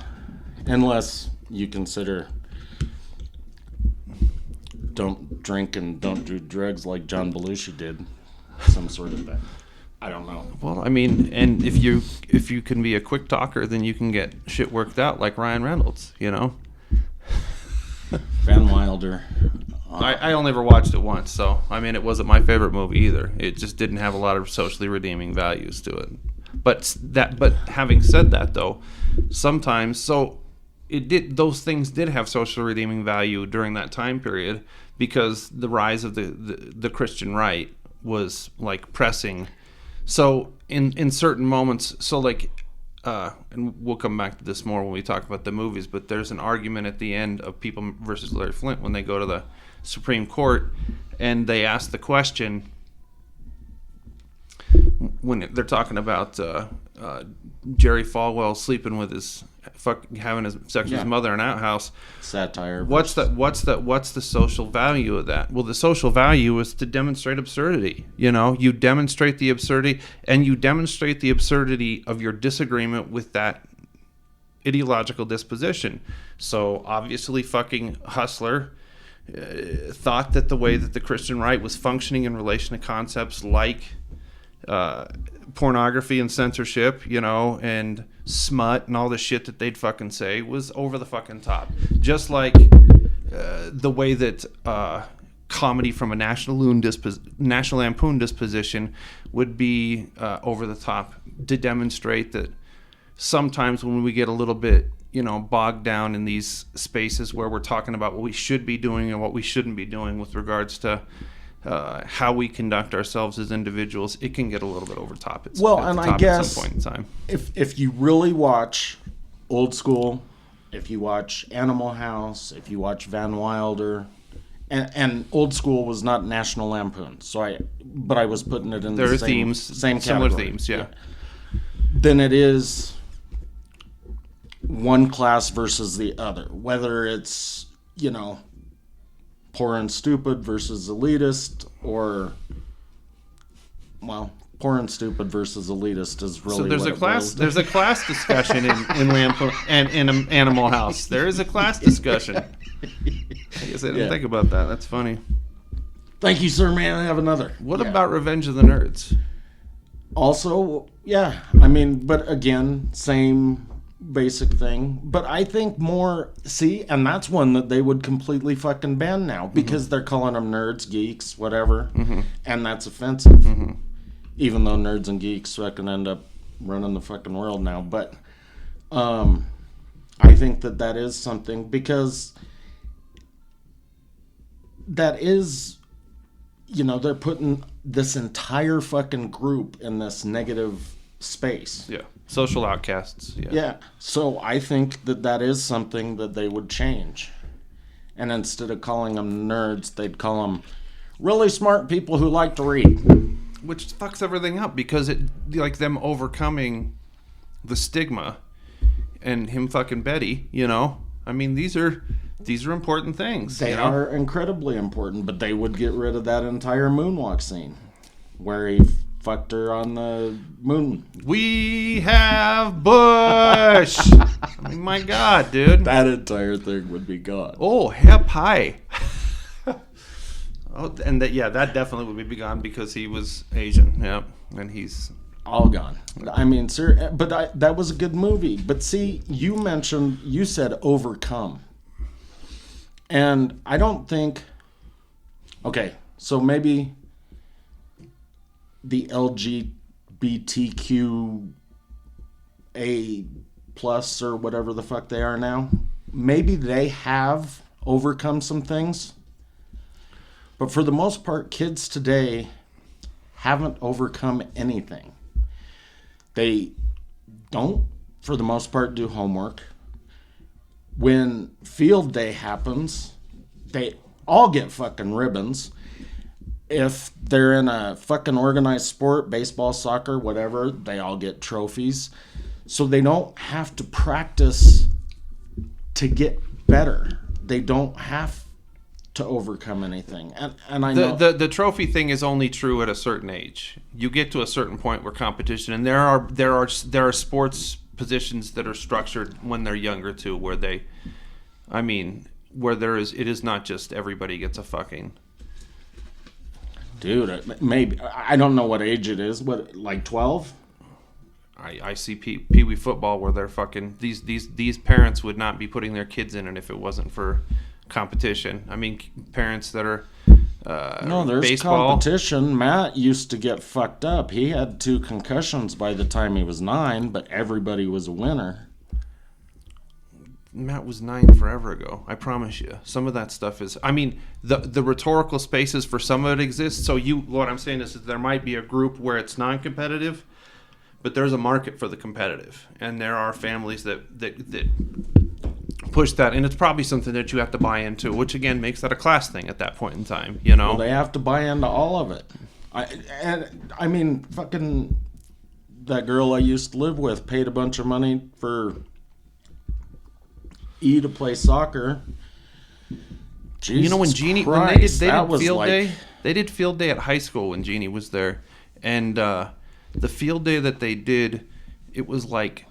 Unless you consider don't drink and don't do drugs like John Belushi did. Some sort of thing. I don't know. Well, I mean, and if you can be a quick talker, then you can get shit worked out like Ryan Reynolds, you know? Van Wilder. I only ever watched it once, so, I mean, it wasn't my favorite movie either. It just didn't have a lot of socially redeeming values to it. But having said that, though, sometimes, so those things did have social redeeming value during that time period because the rise of the Christian right was like pressing. So in certain moments, so like, and we'll come back to this more when we talk about the movies, but there's an argument at the end of People versus Larry Flint when they go to the Supreme Court and they ask the question when they're talking about Jerry Falwell sleeping with having sex with his mother in an outhouse. Satire. What's the social value of that? Well, the social value is to demonstrate absurdity. You know, you demonstrate the absurdity, and you demonstrate the absurdity of your disagreement with that ideological disposition. So obviously, fucking Hustler thought that the way that the Christian right was functioning in relation to concepts like pornography and censorship, you know, and smut and all the shit that they'd fucking say was over the fucking top. Just like the way that comedy from a National Lampoon disposition would be over the top to demonstrate that sometimes when we get a little bit, you know, bogged down in these spaces where we're talking about what we should be doing and what we shouldn't be doing with regards to how we conduct ourselves as individuals, it can get a little bit over top. I guess at some point in time, if you really watch Old School, if you watch Animal House, if you watch Van Wilder, and Old School was not National Lampoon, but I was putting it in the same similar category. themes, yeah. Then it is one class versus the other, whether it's, you know, poor and stupid versus elitist, or, well, poor and stupid versus elitist is really. So there's a class discussion in Lampoon and in Animal House. There is a class discussion. I guess I didn't think about that. That's funny. Thank you, sir, man. I have another. What about Revenge of the Nerds? Also, yeah. I mean, but again, same basic thing. But I think more, and that's one that they would completely fucking ban now because they're calling them nerds, geeks, whatever. And that's offensive. Even though nerds and geeks fucking end up running the fucking world now. But I think that is something because that is, they're putting this entire fucking group in this negative space. Yeah. Social outcasts. Yeah. So I think that is something that they would change. And instead of calling them nerds, they'd call them really smart people who like to read. Which fucks everything up because it, like them overcoming the stigma and him fucking Betty, I mean, these are important things. They are incredibly important, but they would get rid of that entire moonwalk scene where he fucked her on the moon. We have Bush. I mean, my God, dude. That entire thing would be gone. Oh, hep high. Oh, and that definitely would be gone because he was Asian. Yeah, and he's all gone. I mean, sir, but that was a good movie. But see, you said overcome. And I don't think... Okay, so maybe the LGBTQA plus or whatever the fuck they are now, maybe they have overcome some things. But for the most part, kids today haven't overcome anything. They don't, for the most part, do homework. When field day happens, they all get fucking ribbons. If they're in a fucking organized sport, baseball, soccer, whatever, they all get trophies. So they don't have to practice to get better. They don't have to overcome anything. And I know the trophy thing is only true at a certain age. You get to a certain point where competition, and there are sports positions that are structured when they're younger too, where it is not just everybody gets a fucking. Dude, maybe I don't know what age it is. What, like 12? I see Pee-wee football where they're fucking these parents would not be putting their kids in it if it wasn't for competition. I mean, parents that are no, there's baseball. Competition. Matt used to get fucked up. He had 2 concussions by the time he was 9, but everybody was a winner. Matt was 9 forever ago. I promise you. Some of that stuff is... I mean, the rhetorical spaces for some of it exist. So what I'm saying is that there might be a group where it's non-competitive, but there's a market for the competitive. And there are families that push that, and it's probably something that you have to buy into, which again makes that a class thing at that point in time, Well, they have to buy into all of it. I mean, fucking that girl I used to live with paid a bunch of money for E to play soccer. Jesus when Jeannie, Christ, when they did field day, they did field day at high school when Jeannie was there, and the field day that they did, it was like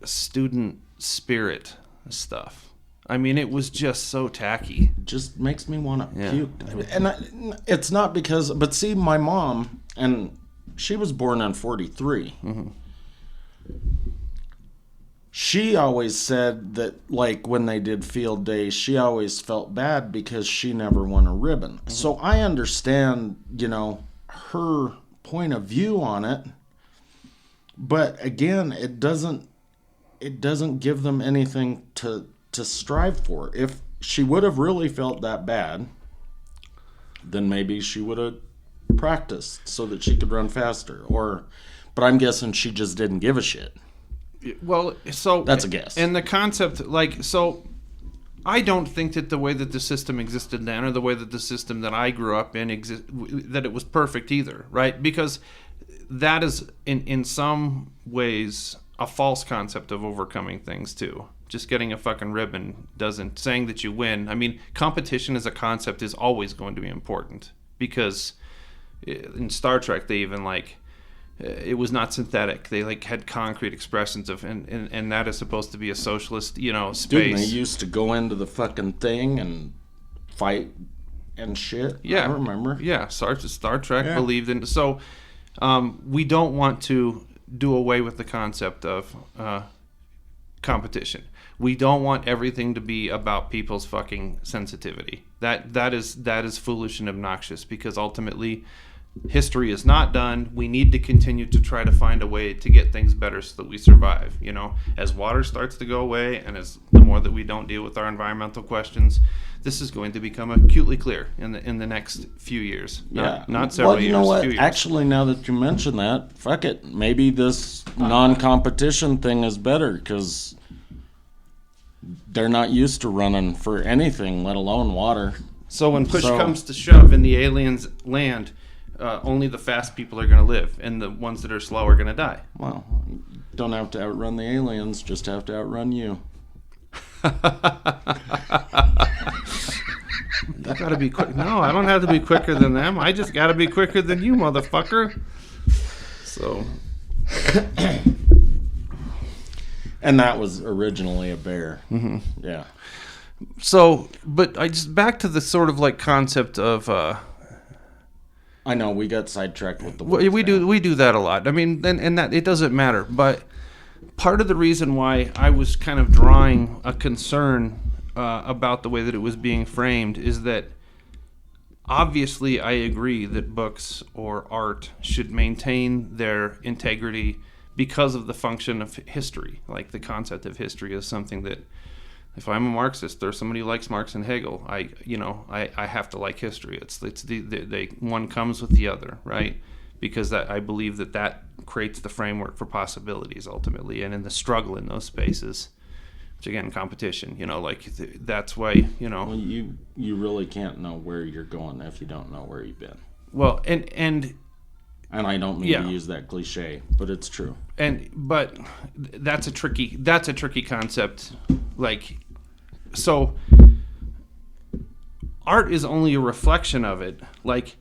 student spirit stuff. I mean, it was just so tacky. It just makes me want to puke. And it's not because... But see, my mom, and she was born in 43. Mm-hmm. She always said that, like, when they did field day, she always felt bad because she never won a ribbon. Mm-hmm. So I understand, her point of view on it. But again, it doesn't give them anything to strive for. If she would have really felt that bad, then maybe she would have practiced so that she could run faster. But I'm guessing she just didn't give a shit. Well, so that's a guess. And the concept, I don't think that the way that the system existed then, or the way that the system that I grew up in that it was perfect either, right? Because that is in some ways a false concept of overcoming things too. Just getting a fucking ribbon doesn't... Saying that you win... I mean, competition as a concept is always going to be important. Because in Star Trek, they even, it was not synthetic. They, had concrete expressions of... And that is supposed to be a socialist, space. Dude, they used to go into the fucking thing and fight and shit. Yeah, I remember. Yeah, Star Trek Yeah. believed in. So we don't want to do away with the concept of competition. We don't want everything to be about people's fucking sensitivity. That is foolish and obnoxious, because ultimately history is not done. We need to continue to try to find a way to get things better so that we survive. You know, as water starts to go away, and as the more that we don't deal with our environmental questions, this is going to become acutely clear in the next few years. Not several years. You know what? Few years. Actually, now that you mention that, fuck it. Maybe this non-competition thing is better, because they're not used to running for anything, let alone water. So when push comes to shove in the aliens' land, only the fast people are going to live, and the ones that are slow are going to die. Well, you don't have to outrun the aliens, just have to outrun you. You got to be quick. No, I don't have to be quicker than them. I just got to be quicker than you, motherfucker. So. And that was originally a bear. Mm-hmm. Yeah. So, but I just back to the sort of like concept of. I know we got sidetracked with the. We do that a lot. I mean, and that it doesn't matter. But part of the reason why I was kind of drawing a concern about the way that it was being framed is that obviously I agree that books or art should maintain their integrity because of the function of history. Like the concept of history is something that, if I'm a Marxist or somebody who likes Marx and Hegel, I have to like history. It's the one comes with the other, right? Because I believe that creates the framework for possibilities ultimately, and in the struggle in those spaces, which again, competition. That's why Well, you really can't know where you're going if you don't know where you've been. Well, and I don't mean to use that cliche, but it's true. But that's a tricky concept. Like, so art is only a reflection of it. Like,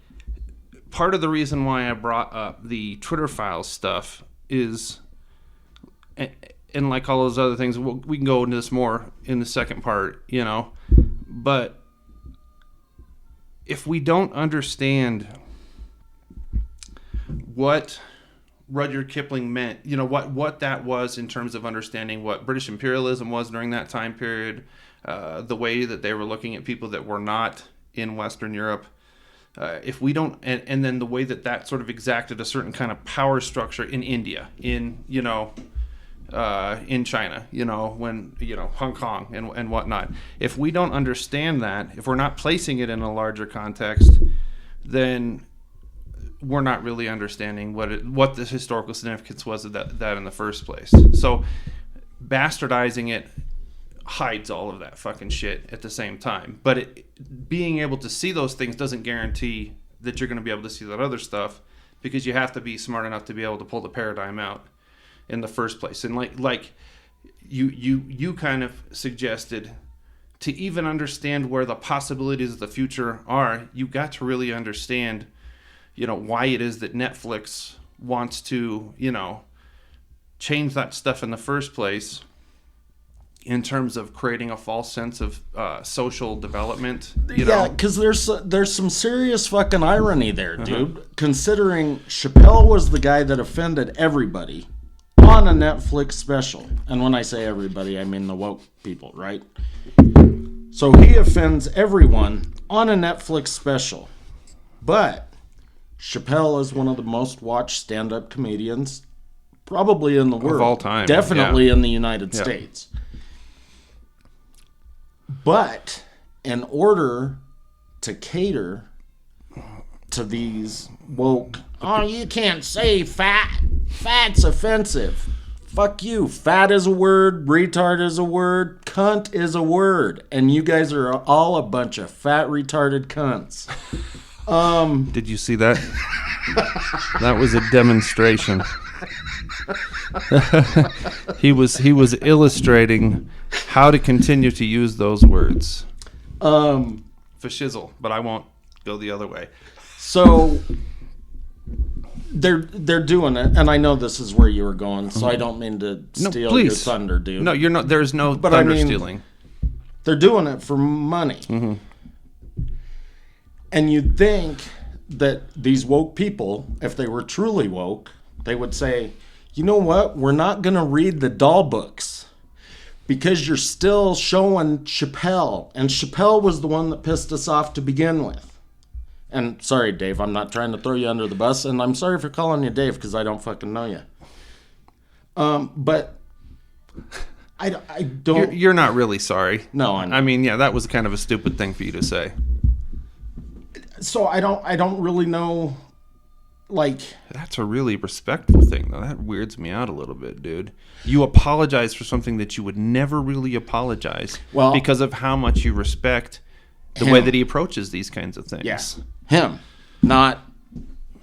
part of the reason why I brought up the Twitter files stuff is, and like all those other things, we can go into this more in the second part, but if we don't understand what Rudyard Kipling meant, what that was in terms of understanding what British imperialism was during that time period, the way that they were looking at people that were not in Western Europe, if we don't, and then the way that sort of exacted a certain kind of power structure in India, in China, when, Hong Kong and whatnot. If we don't understand that, if we're not placing it in a larger context, then we're not really understanding what the historical significance was of that in the first place. So bastardizing it hides all of that fucking shit at the same time. But being able to see those things doesn't guarantee that you're going to be able to see that other stuff, because you have to be smart enough to be able to pull the paradigm out in the first place. And like you kind of suggested, to even understand where the possibilities of the future are, you got to really understand why it is that Netflix wants to, change that stuff in the first place, in terms of creating a false sense of social development. Yeah, because there's some serious fucking irony there, dude. Considering Chappelle was the guy that offended everybody on a Netflix special. And when I say everybody, I mean the woke people, right? So he offends everyone on a Netflix special. But Chappelle is one of the most watched stand-up comedians probably in the world. Of all time. Definitely in the United States. But in order to cater to these woke, you can't say fat. Fat's offensive. Fuck you. Fat is a word. Retard is a word. Cunt is a word. And you guys are all a bunch of fat, retarded cunts. Did you see that? That was a demonstration. He was illustrating how to continue to use those words. For shizzle, but I won't go the other way. So they're doing it, and I know this is where you were going, so I don't mean to steal your thunder, dude. No, you're not. There's no thunder stealing. They're doing it for money. Mm-hmm. And you'd think that these woke people, if they were truly woke, they would say, you know what? We're not going to read the Dahl books because you're still showing Chappelle. And Chappelle was the one that pissed us off to begin with. And sorry, Dave, I'm not trying to throw you under the bus. And I'm sorry for calling you Dave because I don't fucking know you. But I don't... You're not really sorry. No, I know. I mean, yeah, that was kind of a stupid thing for you to say. So I don't really know, like... That's a really respectful thing, though. That weirds me out a little bit, dude. You apologize for something that you would never really apologize because of how much you respect the way that he approaches these kinds of things. Yeah. Him, not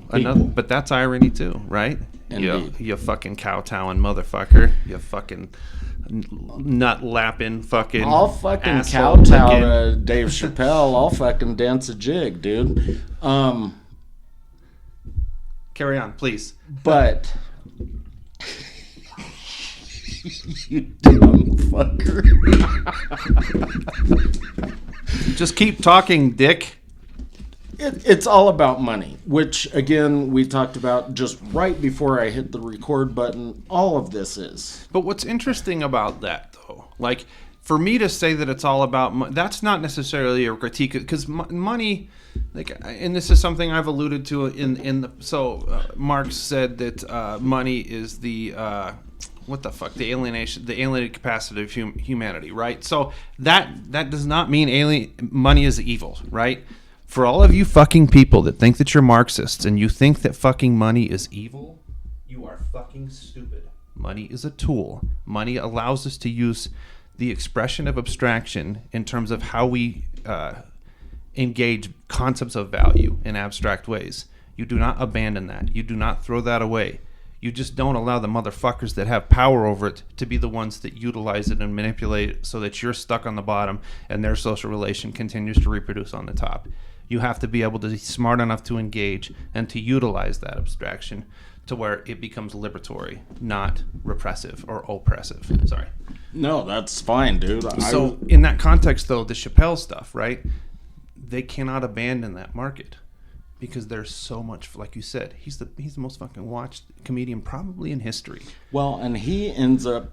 another. But that's irony too, right? You fucking kowtowing motherfucker. You fucking nut lapping fucking. I'll fucking kowtow to Dave Chappelle. I'll fucking dance a jig, dude. Carry on, please. But you dumb fucker. Just keep talking, dick. It's all about money, which, again, we talked about just right before I hit the record button. All of this is. But what's interesting about that, though, like, for me to say that it's all about money, that's not necessarily a critique, because money, like, and this is something I've alluded to in the, so Marx said that money is the, what the fuck, the alienated capacity of humanity, right? So that does not mean money is evil, right? For all of you fucking people that think that you're Marxists and you think that fucking money is evil, you are fucking stupid. Money is a tool. Money allows us to use the expression of abstraction in terms of how we engage concepts of value in abstract ways. You do not abandon that. You do not throw that away. You just don't allow the motherfuckers that have power over it to be the ones that utilize it and manipulate it so that you're stuck on the bottom and their social relation continues to reproduce on the top. You have to be able to be smart enough to engage and to utilize that abstraction to where it becomes liberatory, not repressive or oppressive. Sorry. No, that's fine, dude. So in that context, though, the Chappelle stuff, right? They cannot abandon that market because there's so much, like you said, he's the most fucking watched comedian probably in history. Well, and he ends up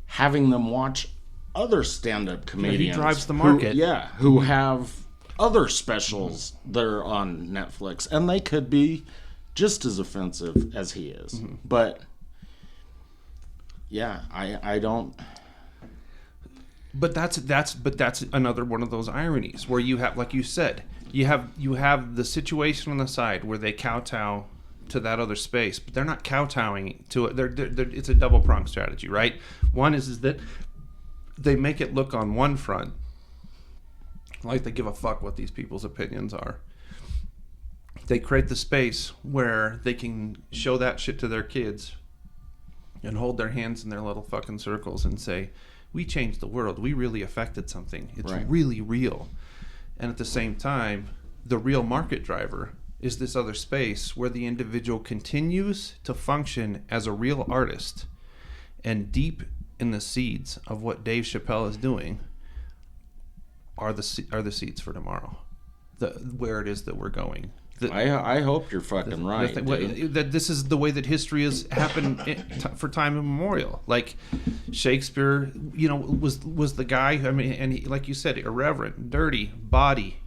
having them watch other stand-up comedians. Yeah, he drives the market. Who have other specials that are on Netflix, and they could be just as offensive as he is. Mm-hmm. But yeah, I don't. But that's another one of those ironies where you have, like you said, you have the situation on the side where they kowtow to that other space, but they're not kowtowing to it. It's a double-pronged strategy, right? One is that they make it look on one front like they give a fuck what these people's opinions are. They create the space where they can show that shit to their kids and hold their hands in their little fucking circles and say, we changed the world. We really affected something. It's really real. And at the same time, the real market driver is this other space where the individual continues to function as a real artist, and deep in the seeds of what Dave Chappelle is doing are the seeds for tomorrow, where it is that we're going. I hope you're fucking right. That this is the way that history has happened for time immemorial. Like Shakespeare, was the guy. I mean, and he, like you said, irreverent, dirty, body.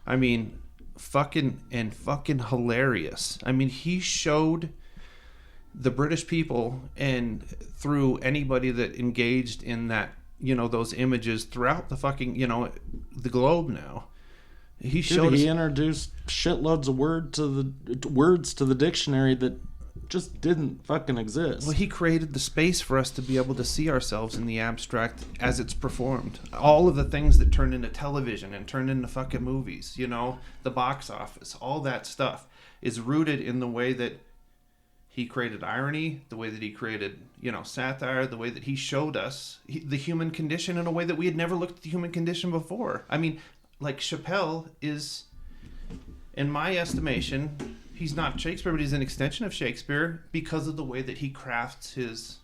I mean, fucking hilarious. I mean, he showed the British people and through anybody that engaged in that, those images throughout the fucking, the globe now. He introduced shitloads of words to the dictionary that just didn't fucking exist. Well, he created the space for us to be able to see ourselves in the abstract as it's performed. All of the things that turned into television and turned into fucking movies, the box office, all that stuff is rooted in the way that he created irony, the way that he created, satire, the way that he showed us the human condition in a way that we had never looked at the human condition before. I mean, like Chappelle is, in my estimation, he's not Shakespeare, but he's an extension of Shakespeare because of the way that he crafts his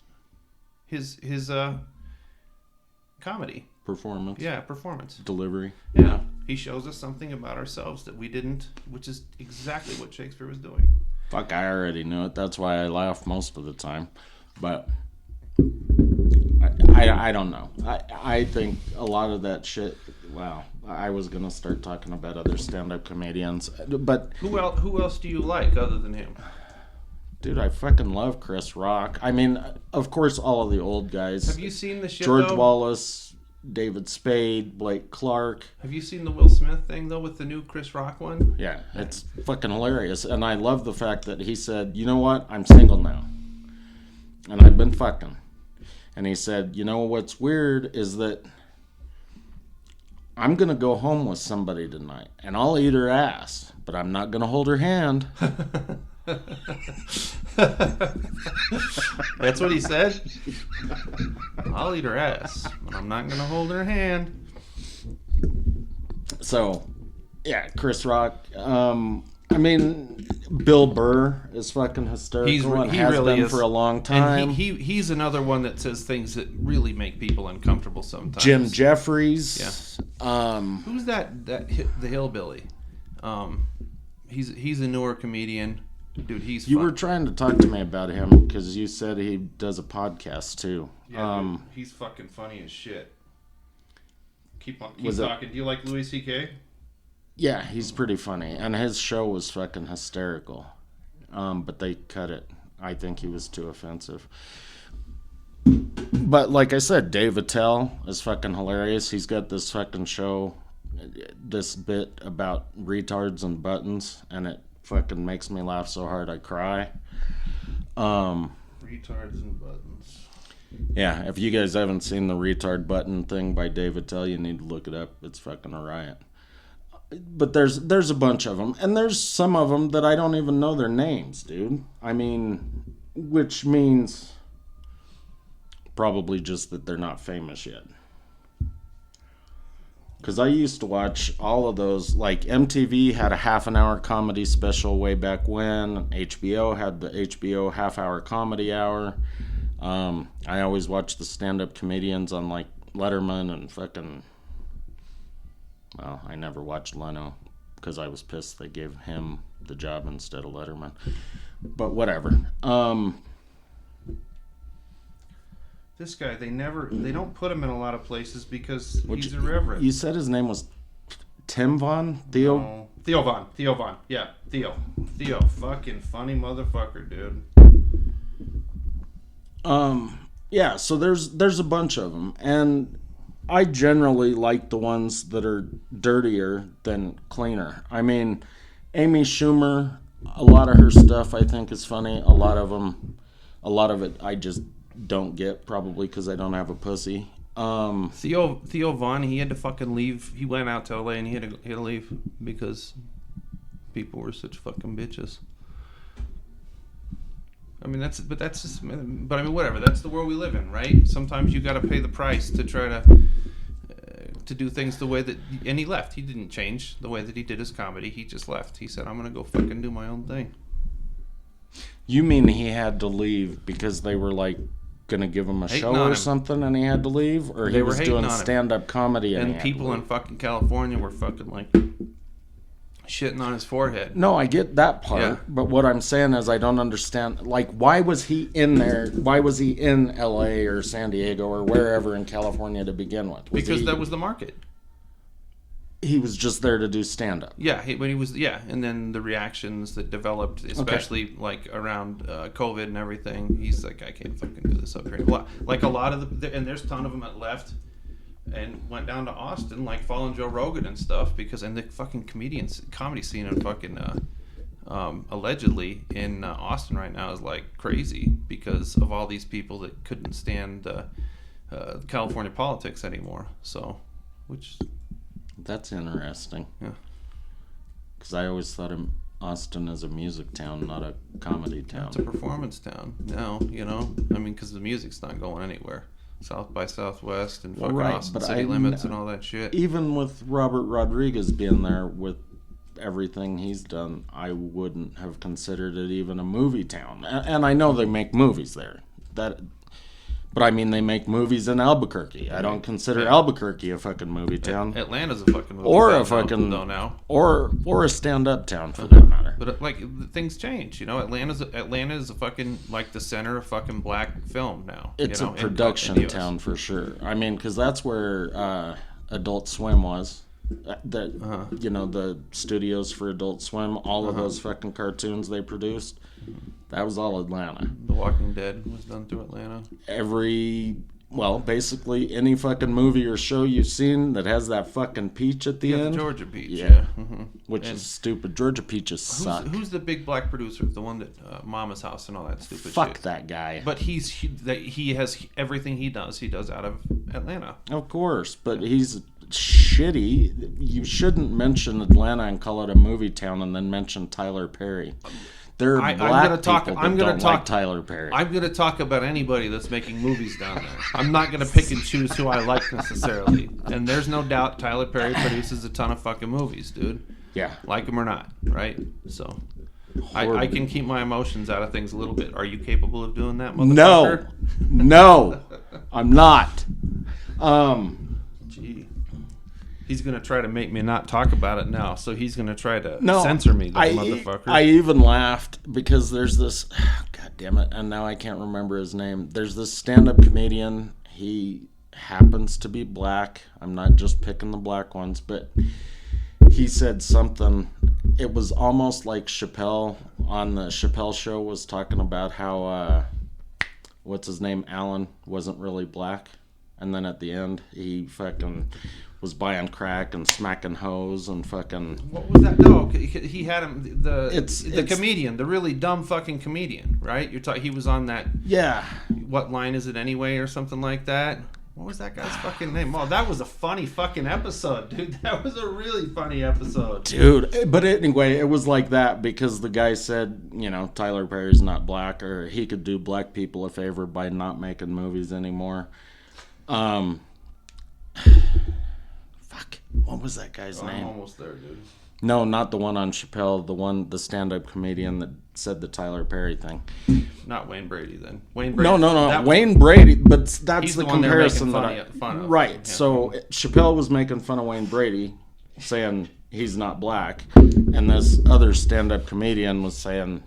comedy. Performance. Yeah, performance. Delivery. Yeah. He shows us something about ourselves that we didn't, which is exactly what Shakespeare was doing. Fuck, I already knew it. That's why I laugh most of the time. But I don't know. I think a lot of that shit. Wow, I was gonna start talking about other stand-up comedians, but who else do you like other than him? Dude, I fucking love Chris Rock. I mean, of course, all of the old guys. Have you seen the shit, George though? Wallace, David Spade, Blake Clark. Have you seen the Will Smith thing, though, with the new Chris Rock one? Yeah, it's fucking hilarious. And I love the fact that he said, you know what? I'm single now. And I've been fucking. And he said, you know what's weird is that I'm going to go home with somebody tonight. And I'll eat her ass. But I'm not going to hold her hand. That's what he said? I'll eat her ass, but I'm not going to hold her hand. So, yeah, Chris Rock. I mean, Bill Burr is fucking hysterical and has really been is. for a long time. And he's another one that says things that really make people uncomfortable sometimes. Jim Jeffries. Yeah. Who's that the hillbilly? He's a newer comedian. Dude, he's You fun. were trying to talk to me about him because you said he does a podcast too. Yeah, dude, he's fucking funny as shit. Keep talking. Do you like Louis C.K.? Yeah, he's pretty funny, and his show was fucking hysterical. But they cut it. I think he was too offensive. But like I said, Dave Attell is fucking hilarious. He's got this fucking show, this bit about retards and buttons, and it fucking makes me laugh so hard I cry. Retards and buttons. Yeah, if you guys haven't seen the retard button thing by Dave Attell, you need to look it up. It's fucking a riot. But there's a bunch of them, and there's some of them that I don't even know their names, dude. I mean, which means probably just that they're not famous yet. Because I used to watch all of those, like MTV had a half-an-hour comedy special way back when. HBO had the HBO half-hour comedy hour. I always watched the stand-up comedians on, like, Letterman and fucking... Well, I never watched Leno because I was pissed they gave him the job instead of Letterman. But whatever. This guy, they don't put him in a lot of places because he's irreverent. You said his name was Tim Von? Theo? No. Theo Von. Yeah, Theo. Fucking funny motherfucker, dude. Yeah, so there's a bunch of them. And I generally like the ones that are dirtier than cleaner. I mean, Amy Schumer, a lot of her stuff I think is funny. A lot of it I just don't get, probably because I don't have a pussy. Theo Von, he had to fucking leave. He went out to LA and he had to leave because people were such fucking bitches. I mean, but I mean, whatever. That's the world we live in, right? Sometimes you got to pay the price to try to do things the way that. And he left. He didn't change the way that he did his comedy. He just left. He said, "I'm gonna go fucking do my own thing." You mean he had to leave because they were like gonna give him a show or something, and he had to leave, or he was doing stand-up comedy, and people in fucking California were fucking like shitting on his forehead. No, I get that part, Yeah. but what I'm saying is I don't understand. Like, why was he in there? Why was he in L.A. or San Diego or wherever in California to begin with? Because that was the market. He was just there to do stand-up. Yeah, and then the reactions that developed, especially like around COVID and everything. He's like, I can't fucking do this up here. Like a lot of and there's a ton of them that left and went down to Austin, like following Joe Rogan and stuff, and the fucking comedy scene in fucking allegedly in Austin right now is like crazy because of all these people that couldn't stand California politics anymore. So, That's interesting. Yeah. Because I always thought of Austin as a music town, not a comedy town. It's a performance town now, I mean, because the music's not going anywhere. South by Southwest and fucking Austin City Limits and all that shit. Even with Robert Rodriguez being there with everything he's done, I wouldn't have considered it even a movie town. And I know they make movies there. But I mean, they make movies in Albuquerque. I don't consider Albuquerque a fucking movie town. Atlanta's a fucking movie Or town a fucking now. or a stand-up town for that matter. But like things change, you know. Atlanta is a fucking like the center of fucking black film now. It's you know, a production town for sure. I mean, because that's where Adult Swim was. You know, the studios for Adult Swim, all of those fucking cartoons they produced, that was all Atlanta. The Walking Dead was done through Atlanta. Basically any fucking movie or show you've seen that has that fucking peach at the end. Georgia Peach. Yeah. Which is stupid. Georgia Peaches suck. Who's the big black producer? The one that Mama's House and all that stupid shit. Fuck that guy. But he has everything he does out of Atlanta. Of course, but he's shitty. You shouldn't mention Atlanta and call it a movie town and then mention Tyler Perry. There are black people that don't like Tyler Perry. I'm going to talk about anybody that's making movies down there. I'm not going to pick and choose who I like necessarily. And there's no doubt Tyler Perry produces a ton of fucking movies, dude. Yeah. Like him or not, right? So I can keep my emotions out of things a little bit. Are you capable of doing that, motherfucker? No, I'm not. Gee. He's going to try to make me not talk about it now, so he's going to try to censor me, that motherfucker. I even laughed because there's this, God damn it, and now I can't remember his name. There's this stand-up comedian. He happens to be black. I'm not just picking the black ones, but he said something. It was almost like Chappelle on the Chappelle show was talking about how, what's his name, Alan, wasn't really black. And then at the end, he fucking was buying crack and smacking hoes and fucking... What was that? No, he had him... The comedian, the really dumb fucking comedian, right? He was on that... Yeah. What line is it anyway, or something like that? What was that guy's fucking name? Oh, that was a funny fucking episode, dude. That was a really funny episode. Dude, but anyway, it was like that because the guy said, you know, Tyler Perry's not black, or he could do black people a favor by not making movies anymore. Fuck. What was that guy's name? I'm almost there, dude. No, not the one on Chappelle. The stand-up comedian that said the Tyler Perry thing. Not Wayne Brady, then. Wayne Brady. No. Wayne Brady, but that's the one comparison fun of. Right. Yeah. So Chappelle was making fun of Wayne Brady, saying he's not black, and this other stand-up comedian was saying,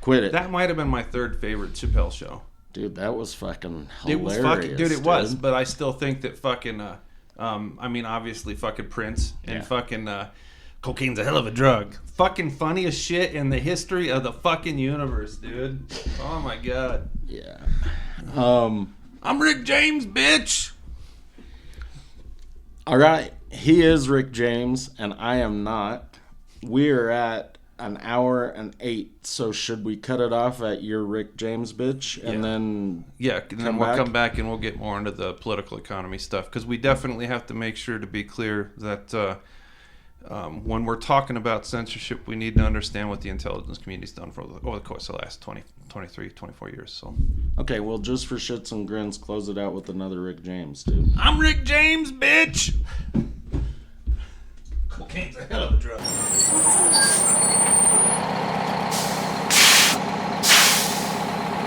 "Quit it." That might have been my third favorite Chappelle show. Dude, that was fucking hilarious. It was fucking, dude. It was, but I still think that fucking, I mean, obviously, fucking Prince and fucking cocaine's a hell of a drug. Fucking funniest shit in the history of the fucking universe, dude. Oh my god. Yeah. I'm Rick James, bitch. All right, he is Rick James, and I am not. We're at an hour and 8, so should we cut it off at your Rick James bitch and then we'll come back and we'll get more into the political economy stuff, because we definitely have to make sure to be clear that when we're talking about censorship, we need to understand what the intelligence community's done over the course of the last 20, 23, 24 years. So okay, well, just for shits and grins, close it out with another Rick James, dude. I'm Rick James, bitch. Cocaine's a hell of a drug.